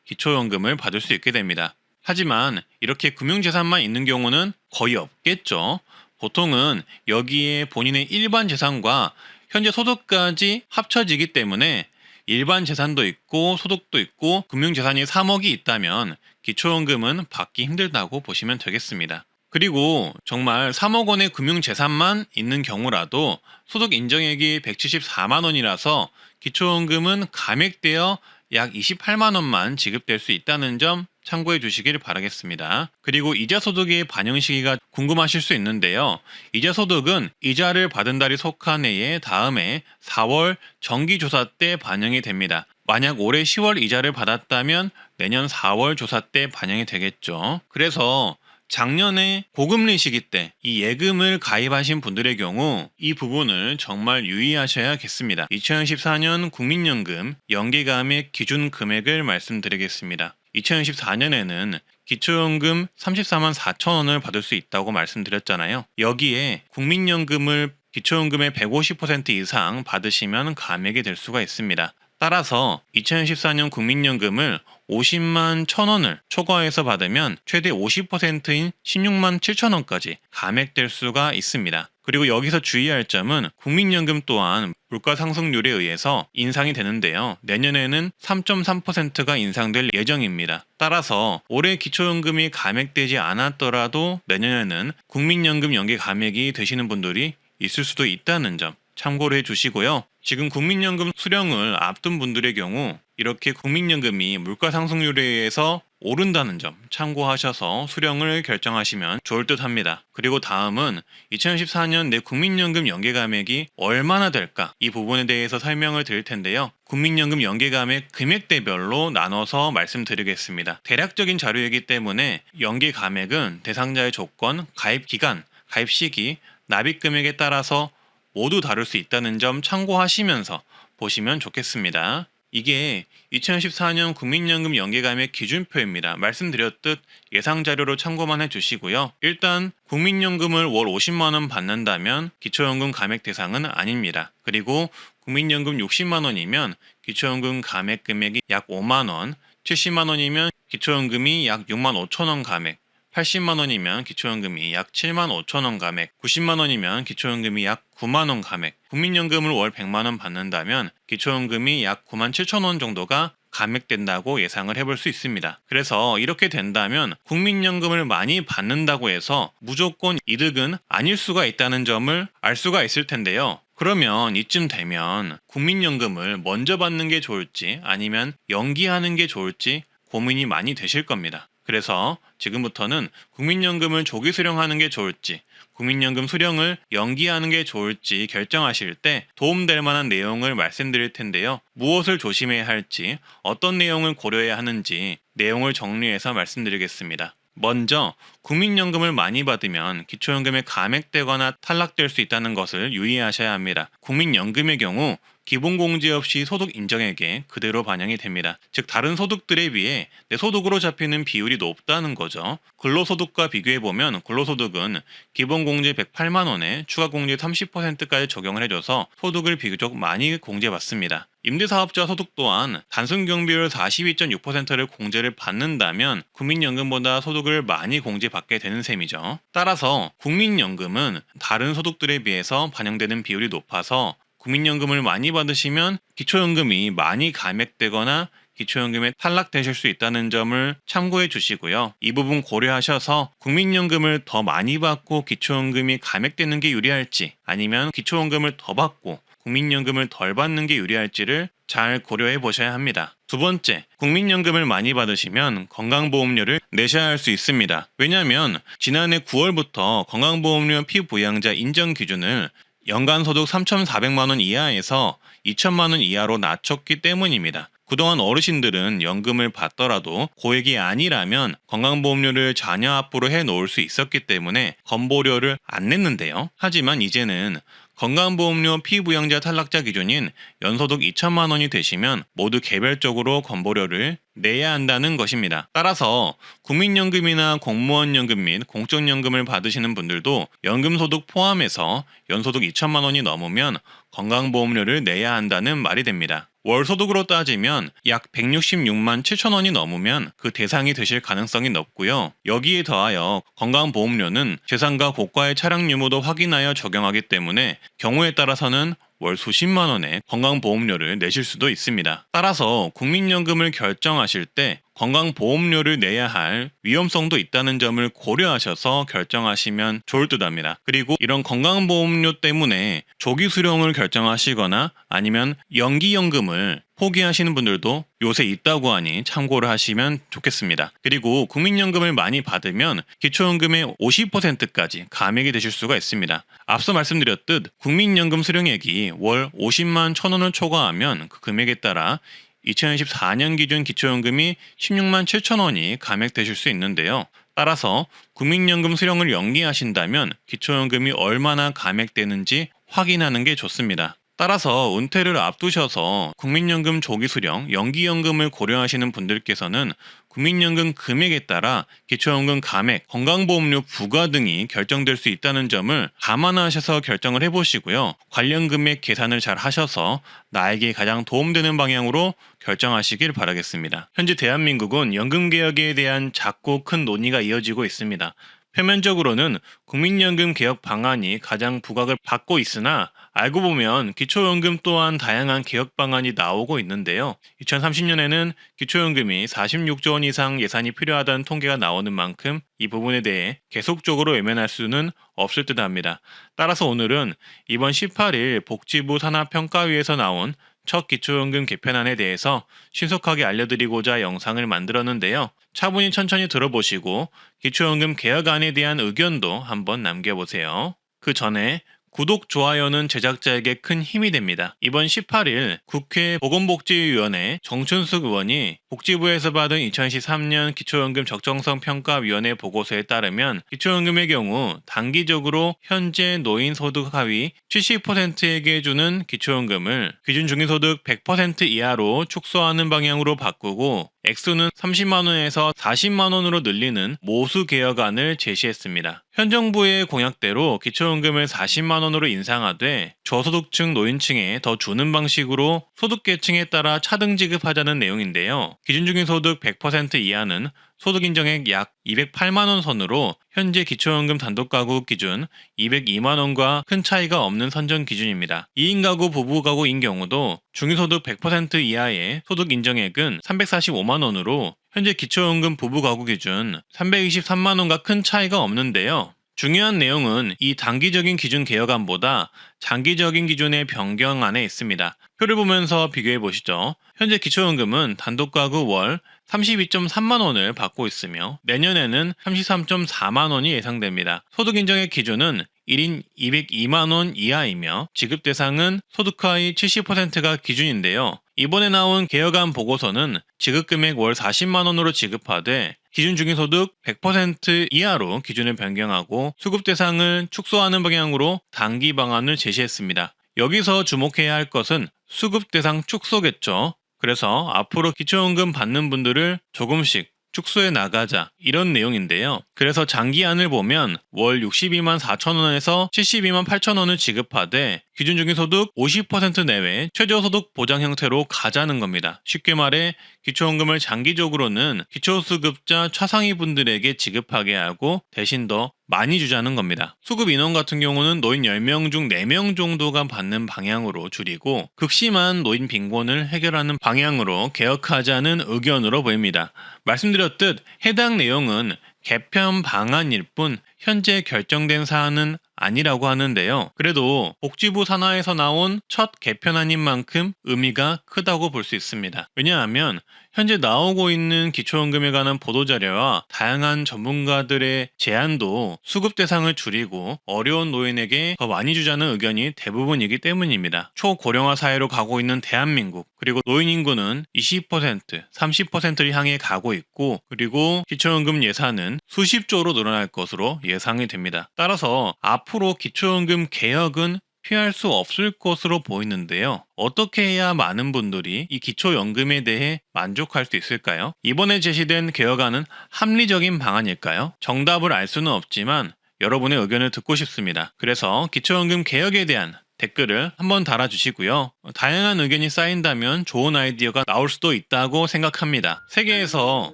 기초연금을 받을 수 있게 됩니다. 하지만 이렇게 금융재산만 있는 경우는 거의 없겠죠. 보통은 여기에 본인의 일반 재산과 현재 소득까지 합쳐지기 때문에 일반 재산도 있고 소득도 있고 금융재산이 3억이 있다면 기초연금은 받기 힘들다고 보시면 되겠습니다. 그리고 정말 3억 원의 금융재산만 있는 경우라도 소득 인정액이 174만 원이라서 기초연금은 감액되어 약 28만 원만 지급될 수 있다는 점 참고해 주시길 바라겠습니다. 그리고 이자 소득의 반영 시기가 궁금하실 수 있는데요. 이자 소득은 이자를 받은 달이 속한 해의 다음해 4월 정기조사 때 반영이 됩니다. 만약 올해 10월 이자를 받았다면 내년 4월 조사 때 반영이 되겠죠. 그래서 작년에 고금리 시기 때 이 예금을 가입하신 분들의 경우 이 부분을 정말 유의하셔야겠습니다. 2014년 국민연금 연기감액 기준 금액을 말씀드리겠습니다. 2014년에는 기초연금 34만 4천 원을 받을 수 있다고 말씀드렸잖아요. 여기에 국민연금을 기초연금의 150% 이상 받으시면 감액이 될 수가 있습니다. 따라서 2014년 국민연금을 50만 1,000원을 초과해서 받으면 최대 50%인 16만 7천 원까지 감액될 수가 있습니다. 그리고 여기서 주의할 점은 국민연금 또한 물가 상승률에 의해서 인상이 되는데요. 내년에는 3.3%가 인상될 예정입니다. 따라서 올해 기초연금이 감액되지 않았더라도 내년에는 국민연금 연계 감액이 되시는 분들이 있을 수도 있다는 점 참고를 해주시고요. 지금 국민연금 수령을 앞둔 분들의 경우 이렇게 국민연금이 물가 상승률에 의해서 오른다는 점 참고하셔서 수령을 결정하시면 좋을 듯 합니다. 그리고 다음은 2014년 내 국민연금 연계감액이 얼마나 될까 이 부분에 대해서 설명을 드릴 텐데요. 국민연금 연계감액 금액대별로 나눠서 말씀드리겠습니다. 대략적인 자료이기 때문에 연계감액은 대상자의 조건, 가입기간, 가입시기, 납입금액에 따라서 모두 다를 수 있다는 점 참고하시면서 보시면 좋겠습니다. 이게 2014년 국민연금 연계감액 기준표입니다. 말씀드렸듯 예상자료로 참고만 해주시고요. 일단 국민연금을 월 50만 원 받는다면 기초연금 감액 대상은 아닙니다. 그리고 국민연금 60만 원이면 기초연금 감액 금액이 약 5만 원, 70만 원이면 기초연금이 약 6만 5천 원 감액, 80만 원이면 기초연금이 약 7만 5천 원 감액, 90만 원이면 기초연금이 약 9만 원 감액, 국민연금을 월 100만 원 받는다면 기초연금이 약 9만 7천 원 정도가 감액된다고 예상을 해볼 수 있습니다. 그래서 이렇게 된다면 국민연금을 많이 받는다고 해서 무조건 이득은 아닐 수가 있다는 점을 알 수가 있을 텐데요. 그러면 이쯤 되면 국민연금을 먼저 받는 게 좋을지 아니면 연기하는 게 좋을지 고민이 많이 되실 겁니다. 그래서 지금부터는 국민연금을 조기 수령하는 게 좋을지, 국민연금 수령을 연기하는 게 좋을지 결정하실 때 도움될 만한 내용을 말씀드릴 텐데요. 무엇을 조심해야 할지, 어떤 내용을 고려해야 하는지 내용을 정리해서 말씀드리겠습니다. 먼저 국민연금을 많이 받으면 기초연금에 감액되거나 탈락될 수 있다는 것을 유의하셔야 합니다. 국민연금의 경우 기본공제 없이 소득 인정액에 그대로 반영이 됩니다. 즉 다른 소득들에 비해 내 소득으로 잡히는 비율이 높다는 거죠. 근로소득과 비교해보면 근로소득은 기본공제 108만 원에 추가공제 30%까지 적용을 해줘서 소득을 비교적 많이 공제받습니다. 임대사업자 소득 또한 단순경비율 42.6%를 공제를 받는다면 국민연금보다 소득을 많이 공제받게 되는 셈이죠. 따라서 국민연금은 다른 소득들에 비해서 반영되는 비율이 높아서 국민연금을 많이 받으시면 기초연금이 많이 감액되거나 기초연금에 탈락되실 수 있다는 점을 참고해 주시고요. 이 부분 고려하셔서 국민연금을 더 많이 받고 기초연금이 감액되는 게 유리할지, 아니면 기초연금을 더 받고 국민연금을 덜 받는 게 유리할지를 잘 고려해 보셔야 합니다. 두 번째, 국민연금을 많이 받으시면 건강보험료를 내셔야 할 수 있습니다. 왜냐하면 지난해 9월부터 건강보험료 피부양자 인정 기준을 연간 소득 3,400만 원 이하에서 2천만 원 이하로 낮췄기 때문입니다. 그동안 어르신들은 연금을 받더라도 고액이 아니라면 건강보험료를 자녀 앞으로 해놓을 수 있었기 때문에 건보료를 안 냈는데요. 하지만 이제는 건강보험료 피부양자 탈락자 기준인 연소득 2천만 원이 되시면 모두 개별적으로 건보료를 내야 한다는 것입니다. 따라서 국민연금이나 공무원연금 및 공적연금을 받으시는 분들도 연금소득 포함해서 연소득 2천만 원이 넘으면 건강보험료를 내야 한다는 말이 됩니다. 월소득으로 따지면 약 166만 7천 원이 넘으면 그 대상이 되실 가능성이 높고요. 여기에 더하여 건강보험료는 재산과 고가의 차량 유무도 확인하여 적용하기 때문에 경우에 따라서는 월 수십만 원의 건강보험료를 내실 수도 있습니다. 따라서 국민연금을 결정하실 때 건강보험료를 내야 할 위험성도 있다는 점을 고려하셔서 결정하시면 좋을 듯 합니다. 그리고 이런 건강보험료 때문에 조기 수령을 결정하시거나 아니면 연기연금을 포기하시는 분들도 요새 있다고 하니 참고를 하시면 좋겠습니다. 그리고 국민연금을 많이 받으면 기초연금의 50%까지 감액이 되실 수가 있습니다. 앞서 말씀드렸듯 국민연금 수령액이 월 50만 1,000원을 초과하면 그 금액에 따라 2024년 기준 기초연금이 16만 7천 원이 감액되실 수 있는데요. 따라서 국민연금 수령을 연기하신다면 기초연금이 얼마나 감액되는지 확인하는 게 좋습니다. 따라서 은퇴를 앞두셔서 국민연금 조기 수령, 연기연금을 고려하시는 분들께서는 국민연금 금액에 따라 기초연금 감액, 건강보험료 부과 등이 결정될 수 있다는 점을 감안하셔서 결정을 해보시고요. 관련 금액 계산을 잘 하셔서 나에게 가장 도움되는 방향으로 결정하시길 바라겠습니다. 현재 대한민국은 연금개혁에 대한 작고 큰 논의가 이어지고 있습니다. 표면적으로는 국민연금 개혁 방안이 가장 부각을 받고 있으나 알고 보면 기초연금 또한 다양한 개혁 방안이 나오고 있는데요. 2030년에는 기초연금이 46조 원 이상 예산이 필요하다는 통계가 나오는 만큼 이 부분에 대해 계속적으로 외면할 수는 없을 듯 합니다. 따라서 오늘은 이번 18일 복지부 산하평가위에서 나온 첫 기초연금 개편안에 대해서 신속하게 알려드리고자 영상을 만들었는데요. 차분히 천천히 들어보시고 기초연금 개혁안에 대한 의견도 한번 남겨보세요. 그 전에 구독, 좋아요는 제작자에게 큰 힘이 됩니다. 이번 18일 국회 보건복지위원회 정춘숙 의원이 복지부에서 받은 2023년 기초연금 적정성 평가위원회 보고서에 따르면 기초연금의 경우 단기적으로 현재 노인 소득 하위 70%에게 주는 기초연금을 기준 중위소득 100% 이하로 축소하는 방향으로 바꾸고 액수는 30만 원에서 40만 원으로 늘리는 모수 개혁안을 제시했습니다. 현 정부의 공약대로 기초연금을 40만 원으로 인상하되 저소득층 노인층에 더 주는 방식으로 소득계층에 따라 차등 지급하자는 내용인데요. 기준중위소득 100% 이하는 소득인정액 약 208만 원 선으로 현재 기초연금 단독가구 기준 202만 원과 큰 차이가 없는 선정 기준입니다. 2인 가구, 부부 가구인 경우도 중위소득 100% 이하의 소득 인정액은 345만 원으로 현재 기초연금 부부 가구 기준 323만 원과 큰 차이가 없는데요. 중요한 내용은 이 단기적인 기준 개혁안보다 장기적인 기준의 변경안에 있습니다. 표를 보면서 비교해 보시죠. 현재 기초연금은 단독가구 월 32.3만 원을 받고 있으며 내년에는 33.4만 원이 예상됩니다. 소득 인정의 기준은 1인 202만 원 이하이며 지급 대상은 소득하위 70%가 기준인데요. 이번에 나온 개혁안 보고서는 지급금액 월 40만 원으로 지급하되 기준 중위소득 100% 이하로 기준을 변경하고 수급 대상을 축소하는 방향으로 단기 방안을 제시했습니다. 여기서 주목해야 할 것은 수급 대상 축소겠죠. 그래서 앞으로 기초연금 받는 분들을 조금씩 축소해 나가자 이런 내용인데요. 그래서 장기안을 보면 월 62만 4천 원에서 72만 8천 원을 지급하되 기준 중위소득 50% 내외 최저소득 보장 형태로 가자는 겁니다. 쉽게 말해 기초연금을 장기적으로는 기초수급자 차상위 분들에게 지급하게 하고 대신 더 많이 주자는 겁니다. 수급 인원 같은 경우는 노인 10명 중 4명 정도가 받는 방향으로 줄이고 극심한 노인 빈곤을 해결하는 방향으로 개혁하자는 의견으로 보입니다. 말씀드렸듯 해당 내용은 개편 방안일 뿐 현재 결정된 사안은 아니라고 하는데요. 그래도 복지부 산하에서 나온 첫 개편안인 만큼 의미가 크다고 볼 수 있습니다. 왜냐하면 현재 나오고 있는 기초연금에 관한 보도자료와 다양한 전문가들의 제안도 수급 대상을 줄이고 어려운 노인에게 더 많이 주자는 의견이 대부분이기 때문입니다. 초고령화 사회로 가고 있는 대한민국, 그리고 노인 인구는 20%, 30%를 향해 가고 있고, 그리고 기초연금 예산은 수십조로 늘어날 것으로 예상이 됩니다. 따라서 앞으로 기초연금 개혁은 피할 수 없을 것으로 보이는데요. 어떻게 해야 많은 분들이 이 기초연금에 대해 만족할 수 있을까요? 이번에 제시된 개혁안은 합리적인 방안일까요? 정답을 알 수는 없지만 여러분의 의견을 듣고 싶습니다. 그래서 기초연금 개혁에 대한 댓글을 한번 달아주시고요. 다양한 의견이 쌓인다면 좋은 아이디어가 나올 수도 있다고 생각합니다. 세계에서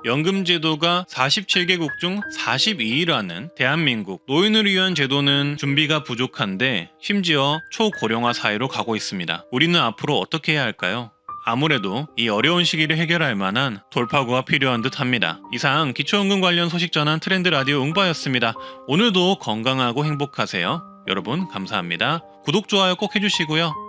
연금 제도가 47개국 중 42위라는 대한민국, 노인을 위한 제도는 준비가 부족한데 심지어 초고령화 사회로 가고 있습니다. 우리는 앞으로 어떻게 해야 할까요? 아무래도 이 어려운 시기를 해결할 만한 돌파구가 필요한 듯 합니다. 이상 기초연금 관련 소식 전한 트렌드 라디오 웅바였습니다. 오늘도 건강하고 행복하세요. 여러분 감사합니다. 구독, 좋아요 꼭 해주시고요.